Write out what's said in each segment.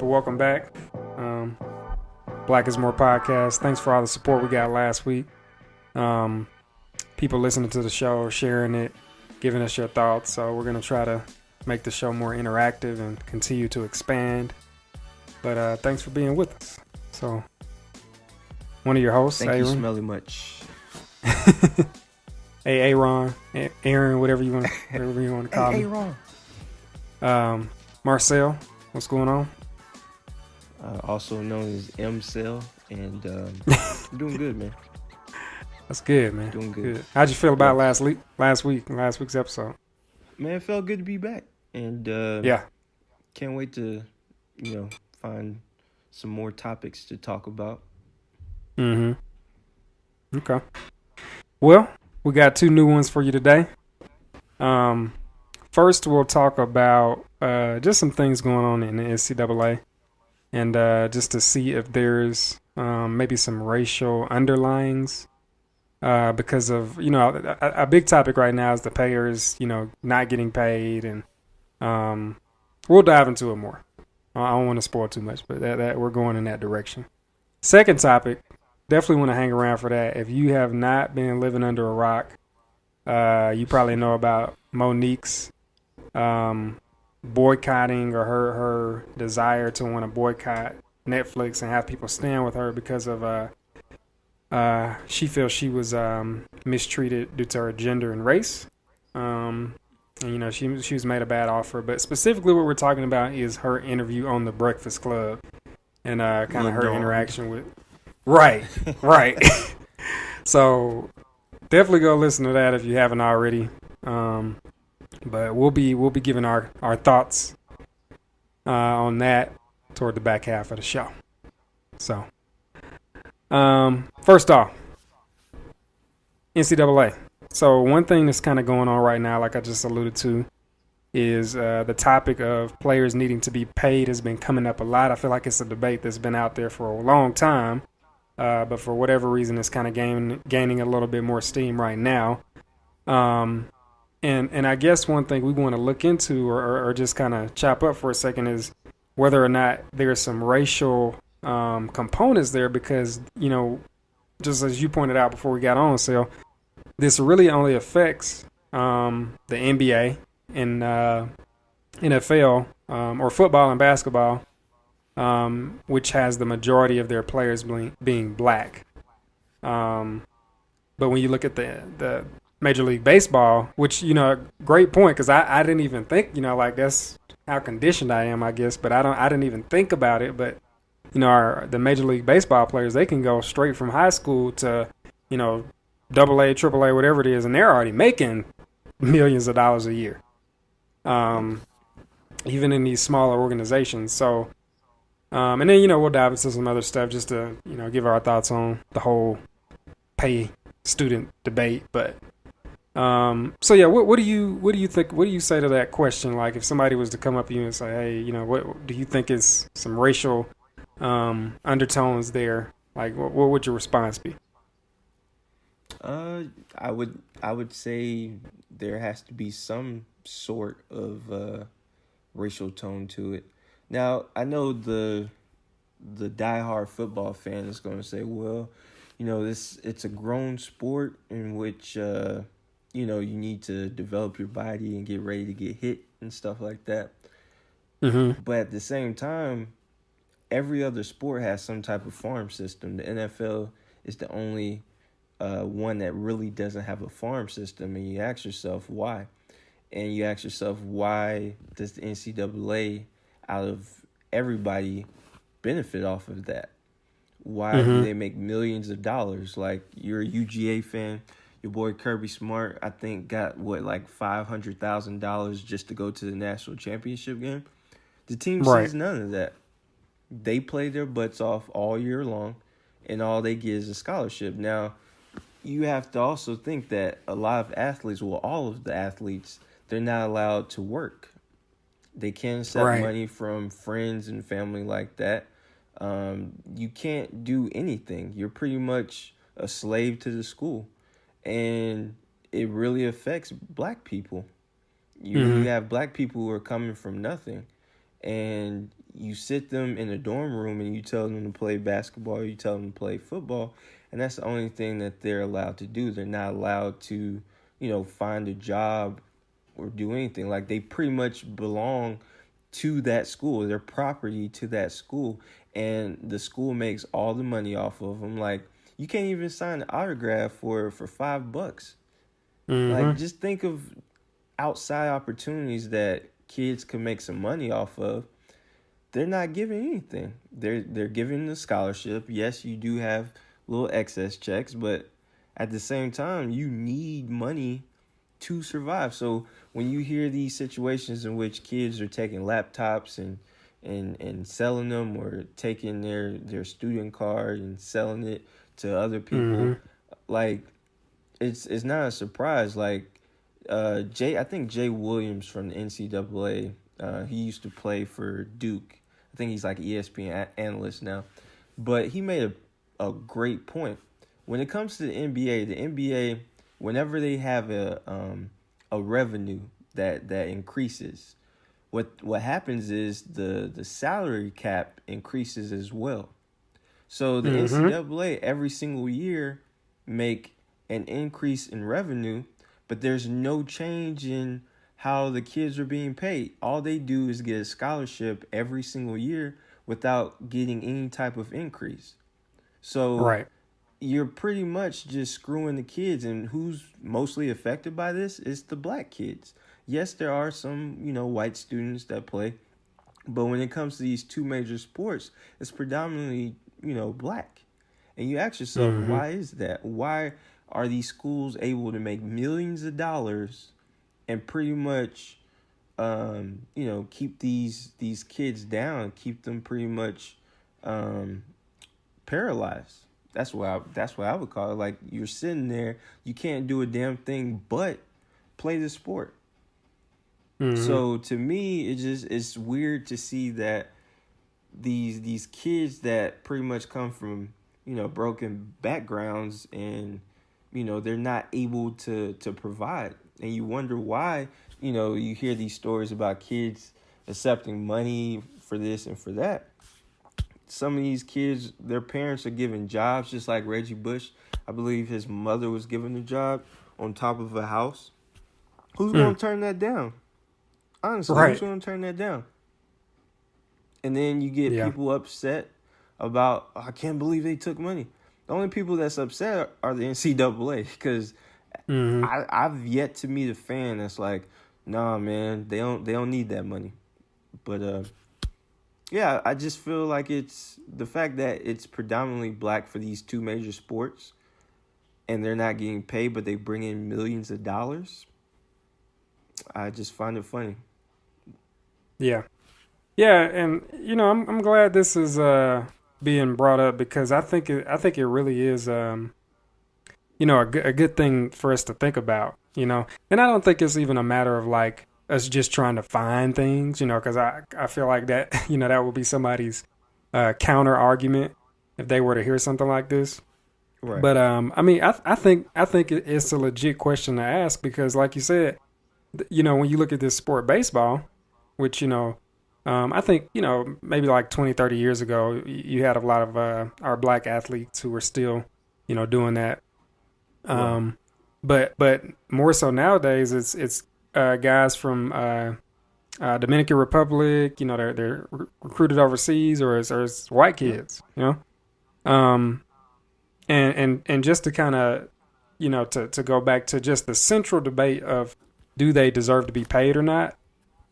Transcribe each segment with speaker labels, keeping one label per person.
Speaker 1: people? Welcome back. Um, Black is More podcast. Thanks for all the support we got last week. People listening to the show, sharing it, giving us your thoughts. So we're going to try to make the show more interactive and continue to expand. But thanks for being with us. So, one of your hosts,
Speaker 2: Thank
Speaker 1: Aaron.
Speaker 2: you smelly much.
Speaker 1: Hey, Aaron, Aaron, whatever you want to call me.
Speaker 2: Aaron.
Speaker 1: Marcel, what's going on?
Speaker 2: Also known as M Cell, and doing good, man.
Speaker 1: That's good, man.
Speaker 2: Doing good.
Speaker 1: How'd you feel about last week's episode?
Speaker 2: Man, it felt good to be back, and
Speaker 1: Yeah.
Speaker 2: can't wait to, find some more topics to talk about.
Speaker 1: Mm-hmm. Okay. Well, we got two new ones for you today. First, we'll talk about just some things going on in the NCAA, and just to see if there's maybe some racial underlyings because of, a big topic right now is the payers, not getting paid, and we'll dive into it more. I don't want to spoil too much, but that we're going in that direction. Second topic, definitely want to hang around for that. If you have not been living under a rock, you probably know about Monique's boycotting, or her desire to want to boycott Netflix and have people stand with her because of she feels she was mistreated due to her gender and race. And she was made a bad offer, but specifically what we're talking about is her interview on the Breakfast Club and kind of her interaction with right. So definitely go listen to that if you haven't already. But we'll be giving our thoughts on that toward the back half of the show. So first off, NCAA. So one thing that's kind of going on right now, like I just alluded to, is the topic of players needing to be paid has been coming up a lot. I feel like it's a debate that's been out there for a long time, but for whatever reason, it's kind of gaining a little bit more steam right now. And I guess one thing we want to look into or just kind of chop up for a second is whether or not there's some racial components there, because, just as you pointed out before we got on, Sil, this really only affects the NBA and NFL or football and basketball, which has the majority of their players being black. But when you look at the Major League Baseball, which, great point, because I didn't even think, like that's how conditioned I am, I guess, but I didn't even think about it. But, the Major League Baseball players, they can go straight from high school to, double A, triple A, whatever it is, and they're already making millions of dollars a year, even in these smaller organizations. So, and then, we'll dive into some other stuff just to, give our thoughts on the whole pay student debate. But, so yeah, what do you think? What do you say to that question? Like, if somebody was to come up to you and say, hey, what do you think is some racial undertones there? Like, what would your response be?
Speaker 2: I would say there has to be some sort of racial tone to it. Now, I know the diehard football fan is going to say, well, it's a grown sport in which you need to develop your body and get ready to get hit and stuff like that.
Speaker 1: Mm-hmm.
Speaker 2: But at the same time, every other sport has some type of farm system. The NFL is the only one that really doesn't have a farm system, and you ask yourself why. And you ask yourself, why does the NCAA, out of everybody, benefit off of that? Why do they make millions of dollars? Like, you're a UGA fan, your boy Kirby Smart, I think, got like $500,000 just to go to the national championship game. The team sees none of that. They play their butts off all year long, and all they get is a scholarship. Now, you have to also think that a lot of athletes, well, all of the athletes, they're not allowed to work. They can't accept money from friends and family like that. You can't do anything. You're pretty much a slave to the school. And it really affects black people. You have black people who are coming from nothing. And you sit them in a dorm room and you tell them to play basketball, or you tell them to play football, and that's the only thing that they're allowed to do. They're not allowed to, find a job or do anything. Like, they pretty much belong to that school. They're property to that school, and the school makes all the money off of them. Like, you can't even sign an autograph for $5. Like,
Speaker 1: Mm-hmm.
Speaker 2: just think of outside opportunities that kids can make some money off of. They're not giving anything. They're giving the scholarship. Yes, you do have little excess checks, but at the same time, you need money to survive. So when you hear these situations in which kids are taking laptops and selling them, or taking their student card and selling it to other people,
Speaker 1: Mm-hmm.
Speaker 2: like, it's not a surprise. Like, I think Jay Williams from the NCAA, he used to play for Duke. I think he's like ESPN analyst now, but he made a great point. When it comes to the NBA, whenever they have a revenue that increases, what happens is the salary cap increases as well. So the
Speaker 1: Mm-hmm.
Speaker 2: NCAA every single year make an increase in revenue, but there's no change in how the kids are being paid. All they do is get a scholarship every single year without getting any type of increase. So
Speaker 1: Right.
Speaker 2: you're pretty much just screwing the kids, and who's mostly affected by this is the black kids. Yes, there are some, white students that play, but when it comes to these two major sports, it's predominantly, black. And you ask yourself,
Speaker 1: Mm-hmm.
Speaker 2: why is that? Why are these schools able to make millions of dollars and pretty much, keep these kids down, keep them pretty much paralyzed? That's what I would call it. Like, you're sitting there, you can't do a damn thing but play the sport.
Speaker 1: Mm-hmm.
Speaker 2: So to me, it's weird to see that these kids that pretty much come from, broken backgrounds, and they're not able to provide, and you wonder why. You hear these stories about kids accepting money for this and for that. Some of these kids, their parents are given jobs, just like Reggie Bush. I believe his mother was given a job on top of a house. Who's going
Speaker 1: Mm.
Speaker 2: to turn that down? Honestly, who's
Speaker 1: Right.
Speaker 2: going to turn that down? And then you get
Speaker 1: Yeah.
Speaker 2: people upset about, "Oh, I can't believe they took money." The only people that's upset are the NCAA, because
Speaker 1: Mm-hmm.
Speaker 2: I've yet to meet a fan that's like, "Nah, man, they don't need that money." But yeah, I just feel like it's the fact that it's predominantly black for these two major sports, and they're not getting paid, but they bring in millions of dollars. I just find it funny.
Speaker 1: Yeah. Yeah, and I'm glad this is being brought up, because I think it really is a good thing for us to think about, And I don't think it's even a matter of like us just trying to find things, because I feel like that, that would be somebody's counter argument if they were to hear something like this.
Speaker 2: Right.
Speaker 1: But I mean, I think it's a legit question to ask, because, like you said, when you look at this sport, baseball, which I think maybe like 20, 30 years ago, you had a lot of our black athletes who were still doing that.
Speaker 2: Right.
Speaker 1: Um, but more so nowadays, it's guys from Dominican Republic. They're recruited overseas, or it's white
Speaker 2: Yep.
Speaker 1: kids. Um, and just to kind of to go back to just the central debate of, do they deserve to be paid or not?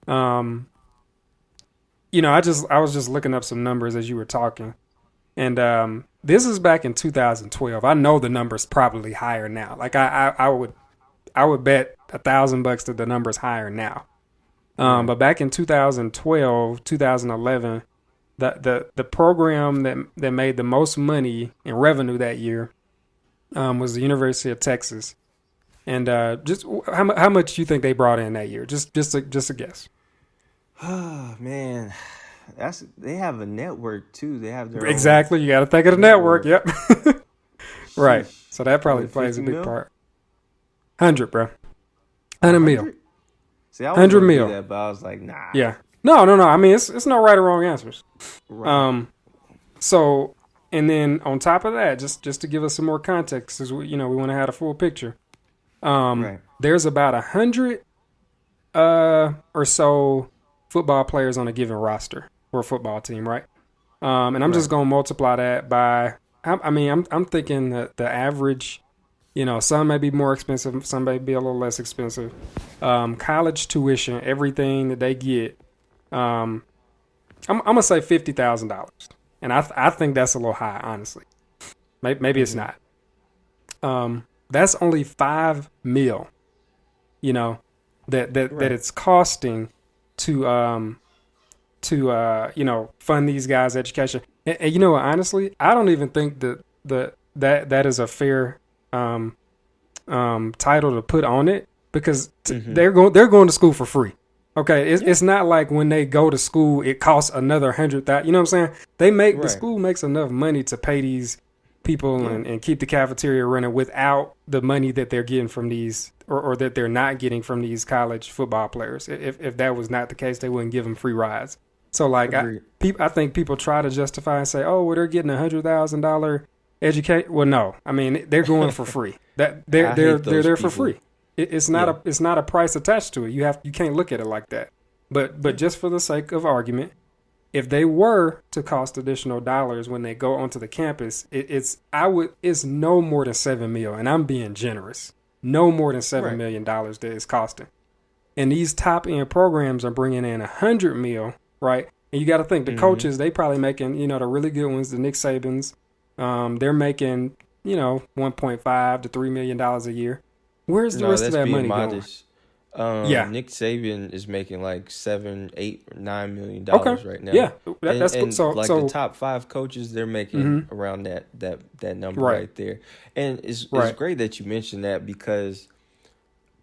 Speaker 1: Um, I was just looking up some numbers as you were talking, and this is back in 2012. I know the number's probably higher now. Like, I would bet $1,000 that the number's higher now.
Speaker 2: Right.
Speaker 1: But back in 2012, 2011, the program that made the most money in revenue that year was the University of Texas. And just how much do you think they brought in that year? Just a guess.
Speaker 2: Oh man, they have a network too. They have their own
Speaker 1: Exactly. You got to think of the network.
Speaker 2: network.
Speaker 1: Yep. Right.
Speaker 2: Sheesh.
Speaker 1: So that probably
Speaker 2: What,
Speaker 1: plays
Speaker 2: 50
Speaker 1: a big
Speaker 2: mil?
Speaker 1: part. 100, bro.
Speaker 2: A
Speaker 1: 100 mil.
Speaker 2: hundred? See, I was
Speaker 1: 100
Speaker 2: gonna do
Speaker 1: mil.
Speaker 2: that, but I was like, nah.
Speaker 1: Yeah. No, no, no. I mean, it's no right or wrong answers.
Speaker 2: Right.
Speaker 1: Um, so, and then on top of that, just to give us some more context, because we want to have a full picture.
Speaker 2: Right.
Speaker 1: There's about 100 or so football players on a given roster for a football team, right? And I'm just
Speaker 2: Right.
Speaker 1: gonna multiply that by. I mean, I'm thinking that the average. Some may be more expensive, some may be a little less expensive. College tuition, everything that they get. I'm gonna say $50,000, and I think that's a little high, honestly. Maybe it's
Speaker 2: Mm-hmm.
Speaker 1: not. That's only 5 mil. You know, that
Speaker 2: Right.
Speaker 1: it's costing to fund these guys' education. And you know what? Honestly, I don't even think that is a fair title to put on it because
Speaker 2: Mm-hmm.
Speaker 1: they're going to school for free. Okay,
Speaker 2: Yeah.
Speaker 1: it's not like when they go to school it costs another 100,000. You know what I'm saying? The
Speaker 2: Right.
Speaker 1: school makes enough money to pay these people
Speaker 2: Yeah.
Speaker 1: and keep the cafeteria running without the money that they're getting from these or that they're not getting from these college football players. If that was not the case, they wouldn't give them free rides. So like
Speaker 2: Agreed.
Speaker 1: I think people try to justify and say, oh, well, they're getting $100,000 educate. Well, no, I mean they're going for free. That
Speaker 2: I hate
Speaker 1: they're
Speaker 2: those
Speaker 1: there for
Speaker 2: people.
Speaker 1: free. It's not
Speaker 2: Yeah.
Speaker 1: a price attached to it. You can't look at it like that. But
Speaker 2: Yeah.
Speaker 1: just for the sake of argument, if they were to cost additional dollars when they go onto the campus, it's no more than 7 mil, and I'm being generous. No more than seven
Speaker 2: Right.
Speaker 1: million dollars that it's costing. And these top end programs are bringing in 100 mil, right? And you got to think the
Speaker 2: Mm-hmm.
Speaker 1: coaches they probably making the really good ones, the Nick Sabans, they're making 1.5 to $3 million a year. Where's the
Speaker 2: No,
Speaker 1: rest of
Speaker 2: that's
Speaker 1: that
Speaker 2: being
Speaker 1: money going?
Speaker 2: modest.
Speaker 1: Yeah.
Speaker 2: Nick Saban is making like 7, 8, or
Speaker 1: Okay.
Speaker 2: $9 million right now,
Speaker 1: Yeah. That's cool.
Speaker 2: and
Speaker 1: So
Speaker 2: like the
Speaker 1: so.
Speaker 2: top five coaches, they're making
Speaker 1: Hmm.
Speaker 2: around that number
Speaker 1: Right.
Speaker 2: right there. And it's
Speaker 1: Right.
Speaker 2: great that you mentioned that because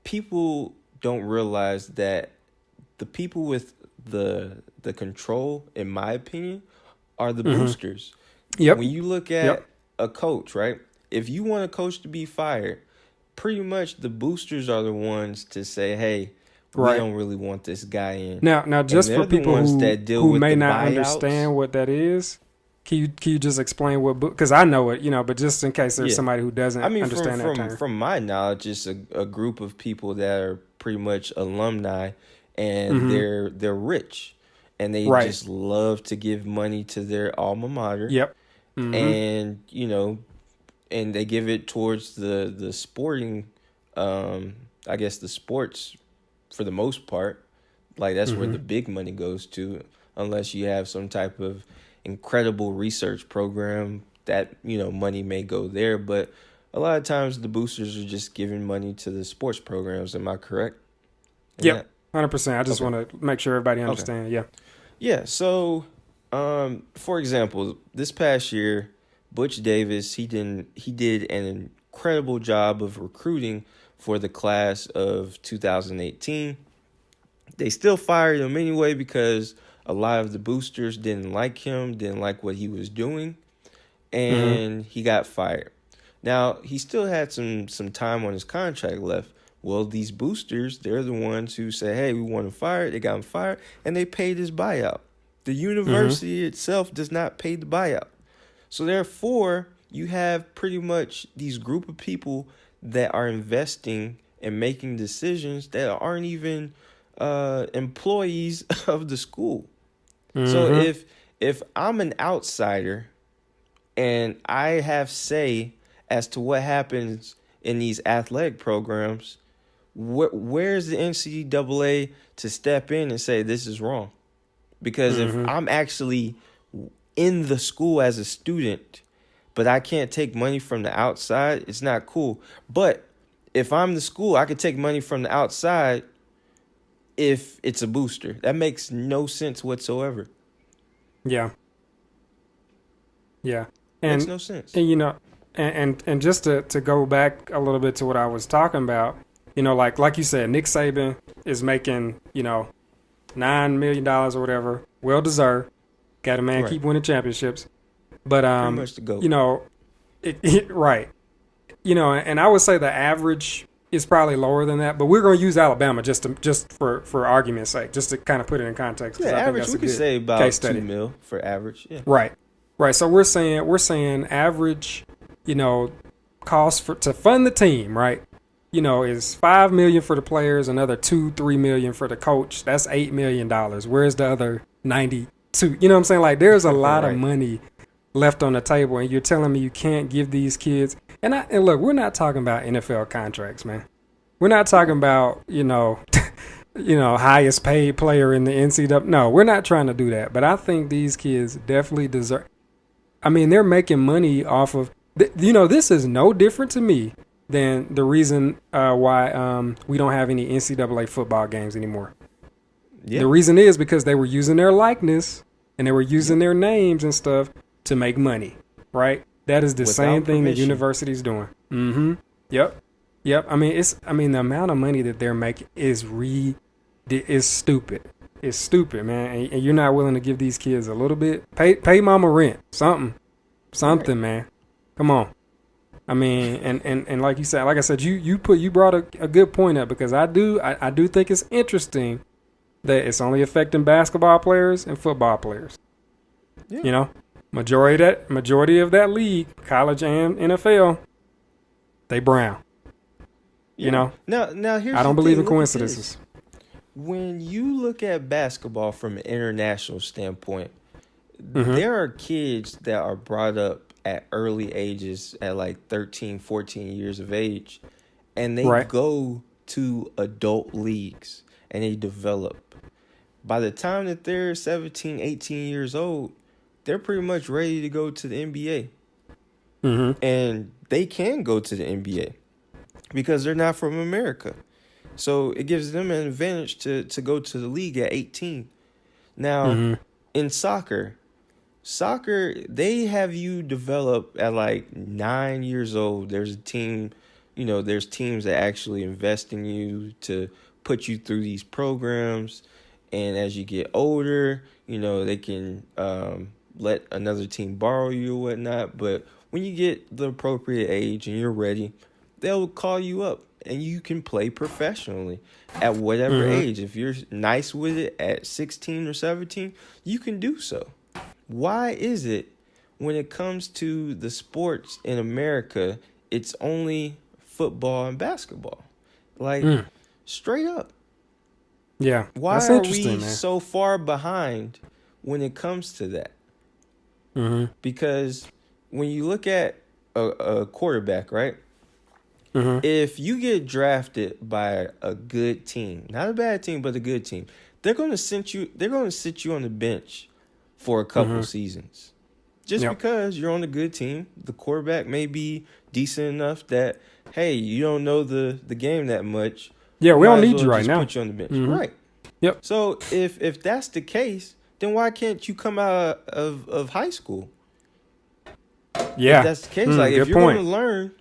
Speaker 2: people don't realize that the people with the control, in my opinion, are the
Speaker 1: Hmm.
Speaker 2: boosters.
Speaker 1: Yep.
Speaker 2: When you look
Speaker 1: Yep.
Speaker 2: at a coach, right? If you want a coach to be fired, pretty much the boosters are the ones to say, "Hey, we
Speaker 1: Right.
Speaker 2: don't really want this guy in,"
Speaker 1: Now,
Speaker 2: and
Speaker 1: just for
Speaker 2: they're the
Speaker 1: people
Speaker 2: ones that deal
Speaker 1: who
Speaker 2: with
Speaker 1: may
Speaker 2: the
Speaker 1: not
Speaker 2: buyouts.
Speaker 1: understand what that is, can you just explain what? Because I know it, but just in case there's
Speaker 2: Yeah,
Speaker 1: somebody who
Speaker 2: I
Speaker 1: doesn't
Speaker 2: mean, from
Speaker 1: understand that
Speaker 2: from
Speaker 1: term.
Speaker 2: from my knowledge, it's a group of people that are pretty much alumni, and
Speaker 1: Hmm.
Speaker 2: they're rich, and they
Speaker 1: Right.
Speaker 2: just love to give money to their alma mater,
Speaker 1: Yep. Hmm.
Speaker 2: and and they give it towards the sporting, I guess the sports for the most part. Like that's where
Speaker 1: Hmm.
Speaker 2: the big money goes to, unless you have some type of incredible research program that money may go there. But a lot of times the boosters are just giving money to the sports programs. Am I correct in
Speaker 1: Yep.
Speaker 2: that?
Speaker 1: 100%. I just
Speaker 2: Okay.
Speaker 1: want to make sure everybody
Speaker 2: Okay.
Speaker 1: understands. Yeah.
Speaker 2: Yeah. So, for example, this past year, Butch Davis he did an incredible job of recruiting for the class of 2018. They still fired him anyway because a lot of the boosters didn't like him, didn't like what he was doing,
Speaker 1: Hmm.
Speaker 2: and he got fired. Now, he still had some time on his contract left. Well, these boosters, they're the ones who say, "Hey, we want him fired." They got him fired, and they paid his buyout. The
Speaker 1: Hmm.
Speaker 2: university itself does not pay the buyout. So therefore, you have pretty much these group of people that are investing and making decisions that aren't even employees of the school. So
Speaker 1: Hmm.
Speaker 2: if I'm an outsider and I have say as to what happens in these athletic programs, where's the NCAA to step in and say this is wrong? Because if
Speaker 1: Hmm.
Speaker 2: I'm actually in the school as a student, but I can't take money from the outside, it's not cool. But if I'm the school, I could take money from the outside if it's a booster. That makes no sense whatsoever.
Speaker 1: Yeah. Yeah.
Speaker 2: Makes
Speaker 1: And
Speaker 2: no sense.
Speaker 1: and and just to go back a little bit to what I was talking about, like you said, Nick Saban is making $9 million or whatever, well deserved. Got a man
Speaker 2: Right.
Speaker 1: keep winning championships, but
Speaker 2: Pretty much the
Speaker 1: you
Speaker 2: GOAT.
Speaker 1: know, right, and I would say the average it's probably lower than that, but we're going to use Alabama just for argument's sake, just to kind of put it in context.
Speaker 2: Yeah,
Speaker 1: I think
Speaker 2: average
Speaker 1: that's
Speaker 2: we
Speaker 1: a
Speaker 2: could
Speaker 1: good
Speaker 2: say about
Speaker 1: case study.
Speaker 2: $2 million for average. Yeah.
Speaker 1: Right, right. So we're saying average, cost to fund the team, right? Is $5 million for the players, another $2-3 million for the coach. That's $8 million. Where's the other 92? You know what I'm saying? Like, there's a lot
Speaker 2: Right.
Speaker 1: of money left on the table, and you're telling me you can't give these kids. And look, we're not talking about NFL contracts, man. We're not talking about highest paid player in the NCAA. No, we're not trying to do that. But I think these kids definitely deserve. I mean, they're making money off of. This is no different to me than the reason why we don't have any NCAA football games anymore. Yeah. The reason is because they were using their likeness and they were using their names and stuff to make money, right? That is the same thing that university's doing. Mm-hmm. Yep. I mean, the amount of money that they're making is stupid. It's stupid, man. And you're not willing to give these kids a little bit. Pay mama rent. Something, right. Man. Come on. I mean, and like you said, like I said, you brought a good point up, because I do think it's interesting that it's only affecting basketball players and football players. Yeah. Majority of that league, college and NFL, they brown.
Speaker 2: Yeah. Now here's
Speaker 1: I don't believe in coincidences.
Speaker 2: When you look at basketball from an international standpoint, there are kids that are brought up at early ages, at like 13, 14 years of age, and they go to adult leagues and they develop. By the time that they're 17, 18 years old, they're pretty much ready to go to the NBA. And they can go to the NBA because they're not from America. So it gives them an advantage to go to the league at 18. Now, in soccer, they have you develop at like 9 years old. There's a team, there's teams that actually invest in you to put you through these programs. And as you get older, they can let another team borrow you or whatnot. But when you get the appropriate age and you're ready, they'll call you up and you can play professionally at whatever age. If you're nice with it at 16 or 17, you can do so. Why is it when it comes to the sports in America, it's only football and basketball? Like, straight up.
Speaker 1: Yeah.
Speaker 2: Why are we so far behind when it comes to that? Because when you look at a quarterback, right? If you get drafted by a good team, not a bad team, but a good team, they're going to sit you on the bench for a couple seasons. Just because you're on a good team, the quarterback may be decent enough that, hey, you don't know the game that much.
Speaker 1: Yeah, we don't need you right now.
Speaker 2: Put you on the bench. Right.
Speaker 1: Yep.
Speaker 2: So if that's the case, then why can't you come out of high school?
Speaker 1: Yeah.
Speaker 2: If that's the case, like if you're going to learn,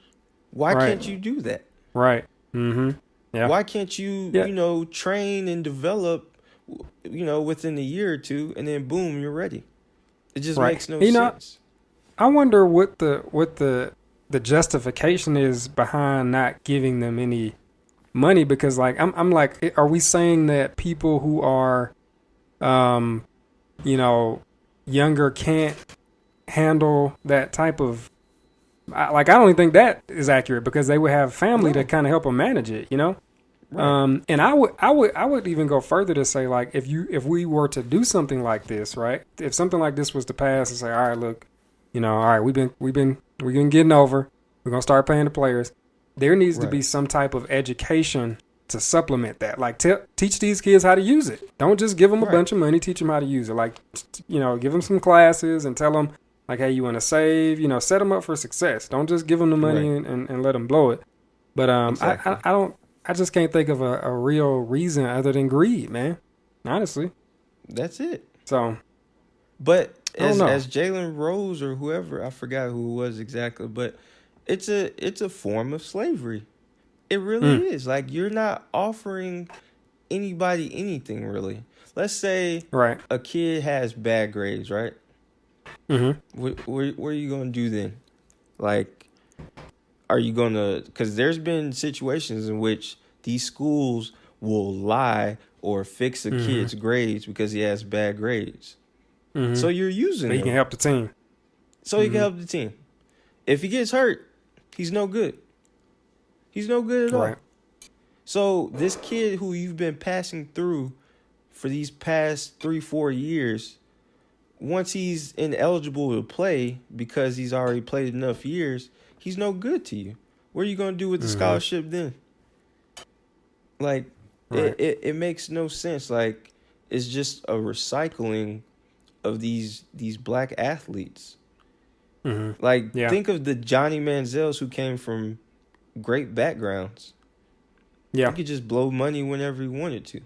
Speaker 2: why can't you do that?
Speaker 1: Right. Yeah.
Speaker 2: Why can't you, train and develop, within a year or two, and then boom, you're ready? It just makes no sense.
Speaker 1: I wonder what the justification is behind not giving them any money, because like I'm like, are we saying that people who are, younger can't handle that type of, I don't even think that is accurate, because they would have family to kind of help them manage it, Right. And I would even go further to say, like, if we were to do something like this, right? If something like this was to pass and say, all right, look, all right, we've been getting over. We're gonna start paying the players. There needs to be some type of education to supplement that. Like, teach these kids how to use it. Don't just give them a bunch of money. Teach them how to use it. Like, give them some classes and tell them, like, hey, you want to save. Set them up for success. Don't just give them the money and let them blow it. But exactly. I just can't think of a real reason other than greed, man. Honestly.
Speaker 2: That's it.
Speaker 1: So,
Speaker 2: but as Jalen Rose or whoever, I forgot who it was exactly, but it's a form of slavery. It really is. Like, you're not offering anybody anything, really. Let's say a kid has bad grades, right? What are you going to do then? Like, are you gonna? Because there's been situations in which these schools will lie or fix a
Speaker 1: Mm-hmm.
Speaker 2: kid's grades because he has bad grades.
Speaker 1: Mm-hmm.
Speaker 2: So you're using
Speaker 1: So he can
Speaker 2: them
Speaker 1: help the team.
Speaker 2: so he can
Speaker 1: Mm-hmm.
Speaker 2: help the team. If he gets hurt, he's no good. He's no good at
Speaker 1: Right.
Speaker 2: all. So this kid who you've been passing through for these past 3-4 years, once he's ineligible to play because he's already played enough years, he's no good to you. What are you gonna do with the
Speaker 1: Mm-hmm.
Speaker 2: scholarship then? Like,
Speaker 1: Right.
Speaker 2: it makes no sense. Like, it's just a recycling of these black athletes.
Speaker 1: Mm-hmm.
Speaker 2: Like,
Speaker 1: Yeah.
Speaker 2: think of the Johnny Manziels who came from great backgrounds. He
Speaker 1: Yeah.
Speaker 2: could just blow money whenever he wanted to.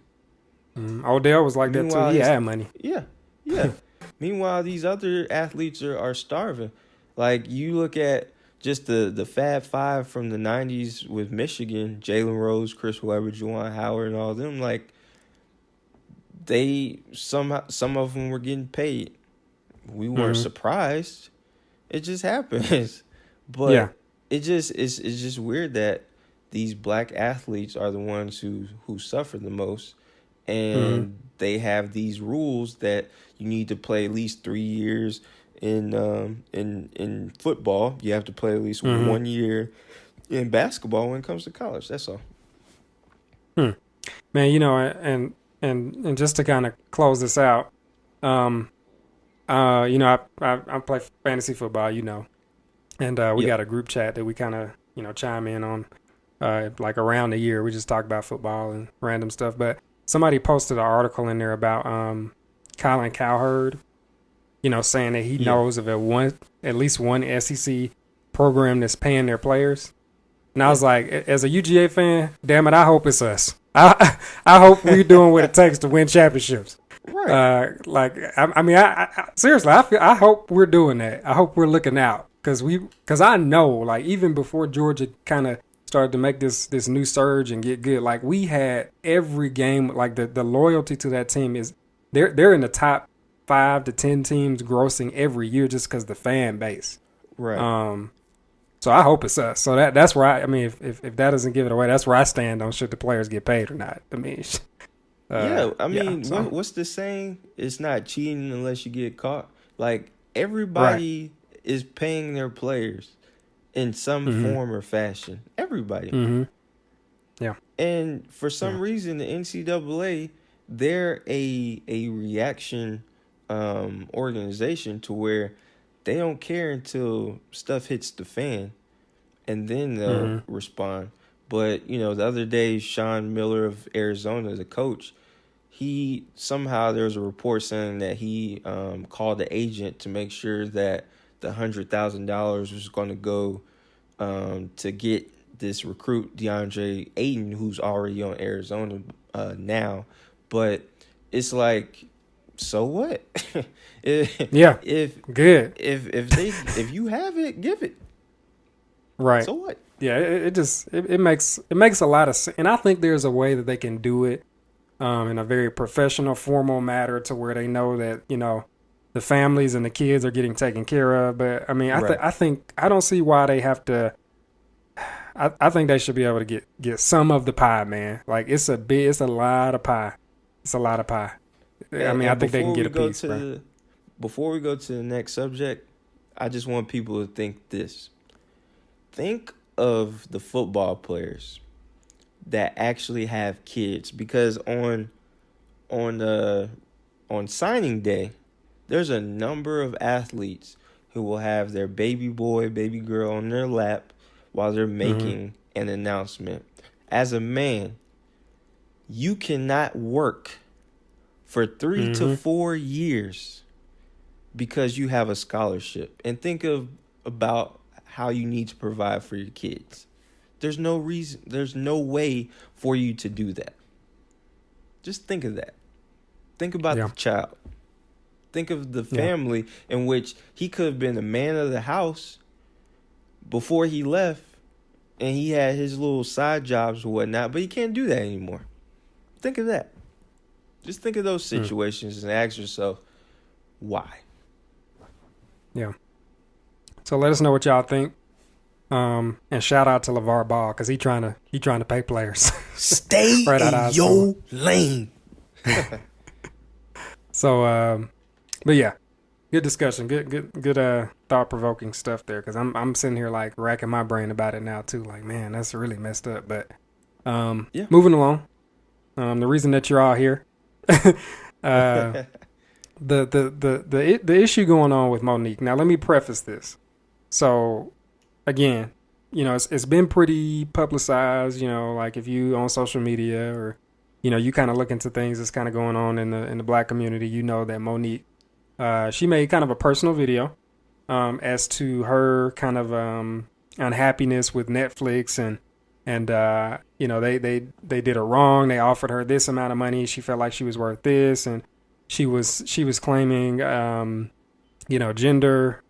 Speaker 1: Mm-hmm. Odell was like that too.
Speaker 2: Meanwhile,
Speaker 1: He had money.
Speaker 2: yeah, yeah. Meanwhile, these other athletes are starving. Like, you look at just the Fab Five from the '90s with Michigan, Jalen Rose, Chris Webber, Juwan Howard, and all them. Like, some of them were getting paid. We weren't
Speaker 1: Mm-hmm.
Speaker 2: surprised. It just happens.
Speaker 1: Yeah.
Speaker 2: But it's just weird that these black athletes are the ones who suffer the most,
Speaker 1: Mm-hmm.
Speaker 2: and they have these rules that you need to play at least 3 years in football. You have to play at least
Speaker 1: Mm-hmm.
Speaker 2: 1 year in basketball when it comes to college. That's all.
Speaker 1: Hmm. Man, and just to kind of close this out, um, I play fantasy football, and we
Speaker 2: Yep.
Speaker 1: got a group chat that we kind of chime in on, like around the year. We just talk about football and random stuff. But somebody posted an article in there about Colin Cowherd, saying that he
Speaker 2: Yeah.
Speaker 1: knows of at least one SEC program that's paying their players. And I
Speaker 2: Yeah.
Speaker 1: was like, as a UGA fan, damn it, I hope it's us. I hope we're doing what it takes to win championships.
Speaker 2: Right.
Speaker 1: I seriously, I hope we're doing that. I hope we're looking out because I know, like, even before Georgia kind of started to make this new surge and get good, like, we had every game, like the loyalty to that team is they're in the top 5 to 10 teams grossing every year just because the fan base.
Speaker 2: Right.
Speaker 1: So I hope it's us. So that's where if that doesn't give it away, that's where I stand on should the players get paid or not. I mean,
Speaker 2: Yeah, I
Speaker 1: yeah.
Speaker 2: mean,
Speaker 1: So
Speaker 2: what's the saying? It's not cheating unless you get caught. Like,
Speaker 1: right.
Speaker 2: everybody is paying their players in some
Speaker 1: Mm-hmm.
Speaker 2: form or fashion. Everybody.
Speaker 1: Mm-hmm. Yeah.
Speaker 2: And for
Speaker 1: Yeah.
Speaker 2: some reason, the NCAA, they're a reaction organization to where they don't care until stuff hits the fan, and then they'll
Speaker 1: Mm-hmm.
Speaker 2: respond. But, the other day, Sean Miller of Arizona, the coach, there was a report saying that he called the agent to make sure that the $100,000 was going to go to get this recruit DeAndre Ayton, who's already on Arizona now. But it's like, so what? if
Speaker 1: Yeah.
Speaker 2: if
Speaker 1: Good.
Speaker 2: if you have it, give it.
Speaker 1: Right.
Speaker 2: So what?
Speaker 1: Yeah. It makes a lot of sense, and I think there's a way that they can do it in a very professional, formal manner to where they know that the families and the kids are getting taken care of. But I mean,
Speaker 2: Right.
Speaker 1: I don't see why they have to. I think they should be able to get some of the pie, man. Like it's a lot of pie. It's a lot of pie. I mean, I think they can get a piece, bro.
Speaker 2: Before we go to the next subject, I just want people to think this. Think of the football players that actually have kids, because on signing day, there's a number of athletes who will have their baby boy, baby girl on their lap while they're
Speaker 1: Mm-hmm.
Speaker 2: making an announcement. As a man, you cannot work for 3 to
Speaker 1: Mm-hmm.
Speaker 2: 4 years because you have a scholarship. And think about how you need to provide for your kids. There's no way for you to do that. Just think of that. Think about
Speaker 1: Yeah.
Speaker 2: the child. Think of the
Speaker 1: Yeah.
Speaker 2: family in which he could have been the man of the house before he left, and he had his little side jobs or whatnot, but he can't do that anymore. Think of that. Just think of those situations and ask yourself, why?
Speaker 1: Yeah. So let us know what y'all think. And shout out to LeVar Ball because he trying to pay players
Speaker 2: Stay
Speaker 1: right out of
Speaker 2: in
Speaker 1: high school.
Speaker 2: your lane.
Speaker 1: So, but yeah, good discussion, good thought provoking stuff there. Because I'm sitting here like racking my brain about it now too. Like, man, that's really messed up. But
Speaker 2: Yeah.
Speaker 1: moving along, the reason that you're all here, uh, the issue going on with Monique. Now, let me preface this. So, again, it's been pretty publicized. Like if you on social media or you kind of look into things that's kind of going on in the black community. You know that Monique, she made kind of a personal video as to her kind of unhappiness with Netflix and they did her wrong. They offered her this amount of money. She felt like she was worth this, and she was claiming gender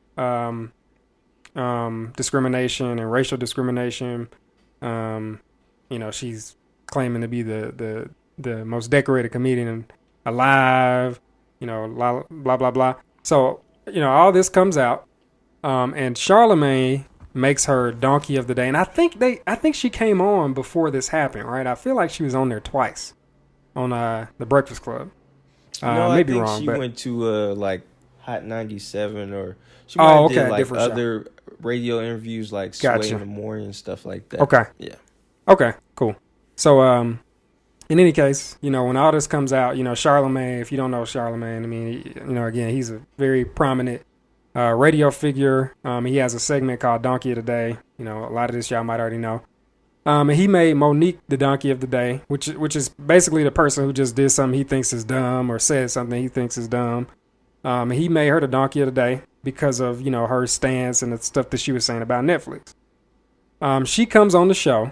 Speaker 1: discrimination and racial discrimination. She's claiming to be the most decorated comedian alive. Blah blah blah blah. So all this comes out, and Charlemagne makes her donkey of the day, and I think she came on before this happened, right? I feel like she was on there twice on the Breakfast Club.
Speaker 2: No, I
Speaker 1: Maybe
Speaker 2: think
Speaker 1: wrong,
Speaker 2: she
Speaker 1: but
Speaker 2: went to like Hot 97, or she might have did like
Speaker 1: different
Speaker 2: other radio interviews like Sway
Speaker 1: Gotcha.
Speaker 2: in the Morning and stuff like that.
Speaker 1: Okay.
Speaker 2: Yeah.
Speaker 1: Okay, cool. So, in any case, when all this comes out, Charlemagne, if you don't know Charlemagne, I mean, again, he's a very prominent radio figure. He has a segment called Donkey of the Day. A lot of this y'all might already know. And he made Monique the Donkey of the Day, which is basically the person who just did something he thinks is dumb or said something he thinks is dumb. He made her the Donkey of the Day because of, her stance and the stuff that she was saying about Netflix. She comes on the show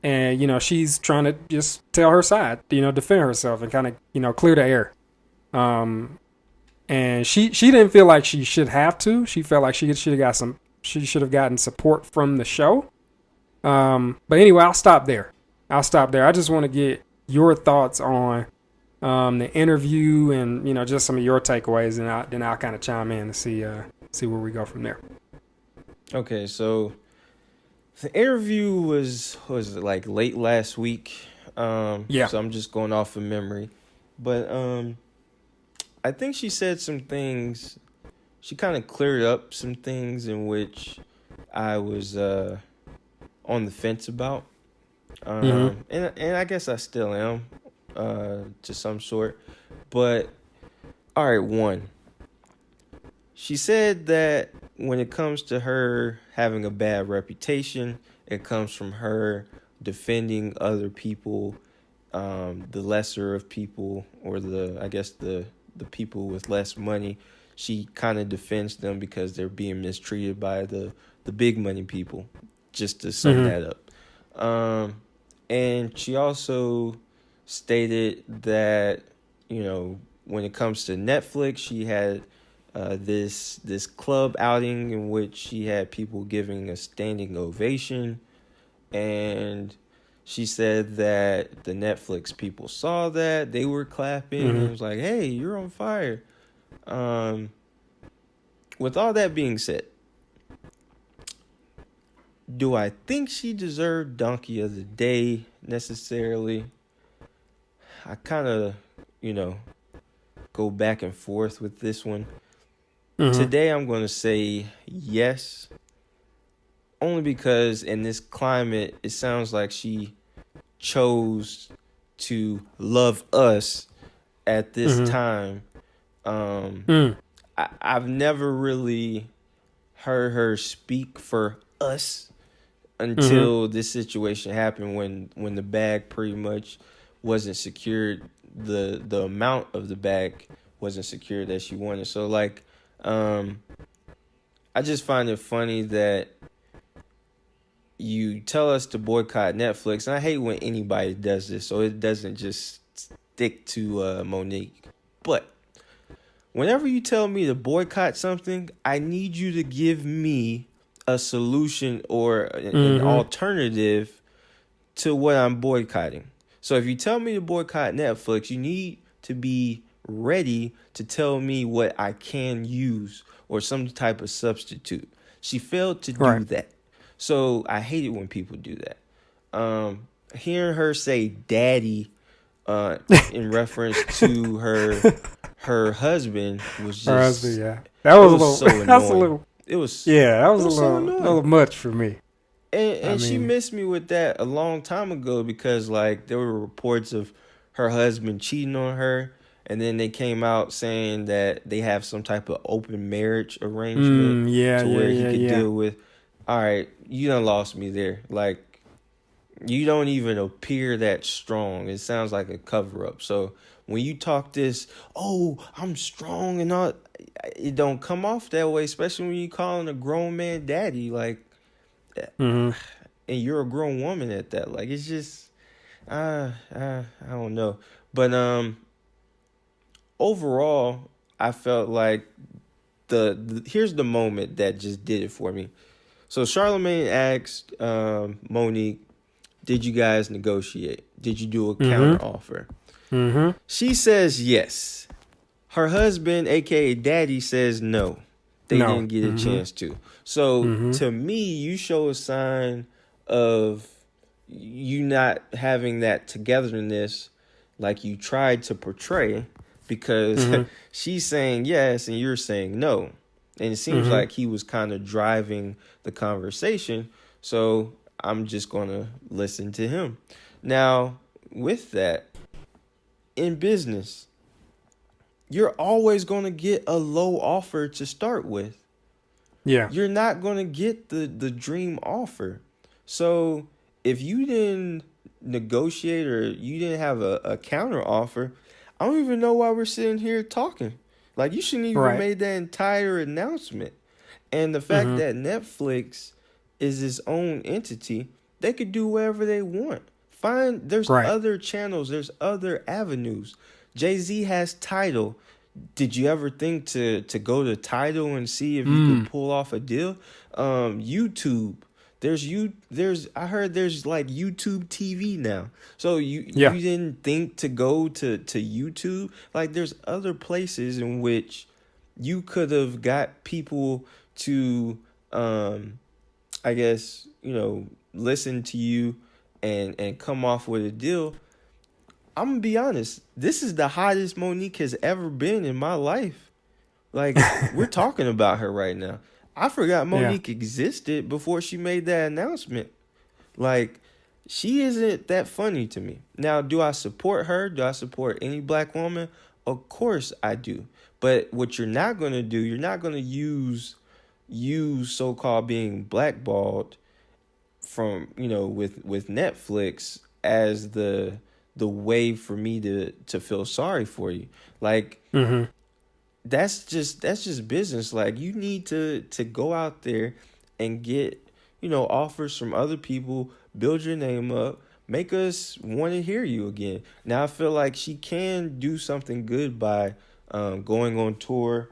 Speaker 1: and, she's trying to just tell her side, defend herself and kind of, clear the air. And she didn't feel like she should have to. She felt like she should have gotten support from the show. But anyway, I'll stop there. I just want to get your thoughts on the interview and just some of your takeaways, and then I'll kind of chime in to see where we go from there.
Speaker 2: Okay, so the interview was it like late last week.
Speaker 1: Yeah.
Speaker 2: So I'm just going off of memory, but I think she said some things. She kind of cleared up some things in which I was on the fence about, and I guess I still am to some sort. But all right, one. She said that when it comes to her having a bad reputation, it comes from her defending other people, the lesser of people, or the people with less money. She kind of defends them because they're being mistreated by the big money people, just to sum that up. And she also stated that, when it comes to Netflix, she had this club outing in which she had people giving a standing ovation, and she said that the Netflix people saw that, they were clapping, and it was like, hey, you're on fire. With all that being said, do I think she deserved Donkey of the Day necessarily? I kind of, go back and forth with this one. Today I'm going to say yes, only because in this climate, it sounds like she chose to love us at this time. I've never really heard her speak for us until this situation happened, when the bag pretty much wasn't secured. The amount of the bag wasn't secured that she wanted. So like, I just find it funny that you tell us to boycott Netflix, and I hate when anybody does this, so it doesn't just stick to Monique. But whenever you tell me to boycott something, I need you to give me a solution or an alternative to what I'm boycotting. So if you tell me to boycott Netflix, you need to be ready to tell me what I can use or some type of substitute. She failed to do that. So I hate it when people do that. Hearing her say "daddy" in reference to her husband was
Speaker 1: Her husband,
Speaker 2: just,
Speaker 1: yeah. That
Speaker 2: it
Speaker 1: was a
Speaker 2: was so
Speaker 1: little. That's a
Speaker 2: annoying.
Speaker 1: little.
Speaker 2: It was
Speaker 1: Yeah, that
Speaker 2: it
Speaker 1: was a
Speaker 2: was so
Speaker 1: little
Speaker 2: annoying.
Speaker 1: much for me. I
Speaker 2: And she
Speaker 1: mean,
Speaker 2: missed me with that a long time ago because like there were reports of her husband cheating on her, and then they came out saying that they have some type of open marriage arrangement
Speaker 1: yeah,
Speaker 2: to
Speaker 1: yeah,
Speaker 2: where he
Speaker 1: yeah,
Speaker 2: could
Speaker 1: yeah.
Speaker 2: deal with. All right, you done lost me there. Like, you don't even appear that strong. It sounds like a cover up. So when you talk this, oh, I'm strong and all, it don't come off that way, especially when you calling a grown man daddy. Like,
Speaker 1: Mm-hmm.
Speaker 2: and you're a grown woman at that. Like, it's just, I don't know. But overall, I felt like the here's the moment that just did it for me. So Charlemagne asked Monique, "Did you guys negotiate? Did you do a counter
Speaker 1: Mm-hmm.
Speaker 2: offer?"
Speaker 1: Mm-hmm.
Speaker 2: She says yes. Her husband, aka Daddy, says no. They
Speaker 1: No.
Speaker 2: didn't get a
Speaker 1: Mm-hmm.
Speaker 2: chance to. So
Speaker 1: Mm-hmm.
Speaker 2: to me, you show a sign of you not having that togetherness like you tried to portray, because
Speaker 1: Mm-hmm.
Speaker 2: she's saying yes and you're saying no. And it seems
Speaker 1: Mm-hmm.
Speaker 2: like he was kind of driving the conversation. So I'm just going to listen to him. Now, with that, in business, you're always going to get a low offer to start with.
Speaker 1: Yeah.
Speaker 2: You're not going to get the dream offer. So if you didn't negotiate or you didn't have a counter offer, I don't even know why we're sitting here talking. Like, you shouldn't even
Speaker 1: Right.
Speaker 2: made that entire announcement. And the fact
Speaker 1: Mm-hmm.
Speaker 2: that Netflix is its own entity, they could do whatever they want. There's
Speaker 1: Right.
Speaker 2: other channels, there's other avenues. Jay-Z has Tidal. Did you ever think to go to Tidal and see if you could
Speaker 1: Mm.
Speaker 2: pull off a deal? YouTube. There's I heard there's like YouTube TV now. So
Speaker 1: Yeah.
Speaker 2: you didn't think to go to YouTube? Like, there's other places in which you could have got people to I guess, listen to you and come off with a deal. I'm gonna be honest. This is the hottest Monique has ever been in my life. Like, we're talking about her right now. I forgot
Speaker 1: Yeah.
Speaker 2: Monique existed before she made that announcement. Like, she isn't that funny to me. Now, do I support her? Do I support any black woman? Of course I do. But what you're not gonna do, you're not gonna use you so-called being blackballed from, with Netflix as the way for me to feel sorry for you. Like,
Speaker 1: Mm-hmm.
Speaker 2: that's just business. Like, you need to go out there and get, offers from other people, build your name up, make us want to hear you again. Now I feel like she can do something good by going on tour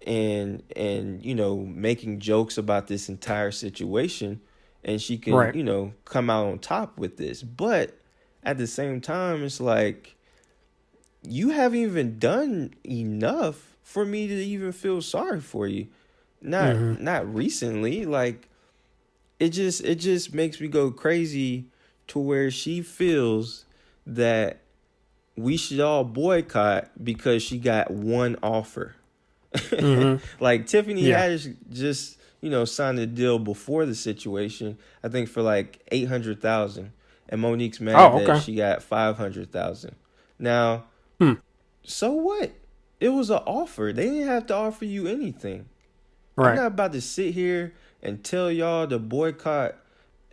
Speaker 2: and making jokes about this entire situation, and she can,
Speaker 1: Right.
Speaker 2: come out on top with this. But at the same time, it's like, you haven't even done enough for me to even feel sorry for you.
Speaker 1: Mm-hmm.
Speaker 2: Not recently. Like, it just makes me go crazy to where she feels that we should all boycott because she got one offer.
Speaker 1: Mm-hmm.
Speaker 2: Like, Tiffany
Speaker 1: Yeah.
Speaker 2: Haddish just, signed a deal before the situation, I think for like 800,000, and Monique's mad
Speaker 1: Oh,
Speaker 2: that
Speaker 1: okay.
Speaker 2: she got 500,000. Now,
Speaker 1: Hmm.
Speaker 2: so what? It was an offer. They didn't have to offer you anything. I'm
Speaker 1: Right.
Speaker 2: not about to sit here and tell y'all to boycott,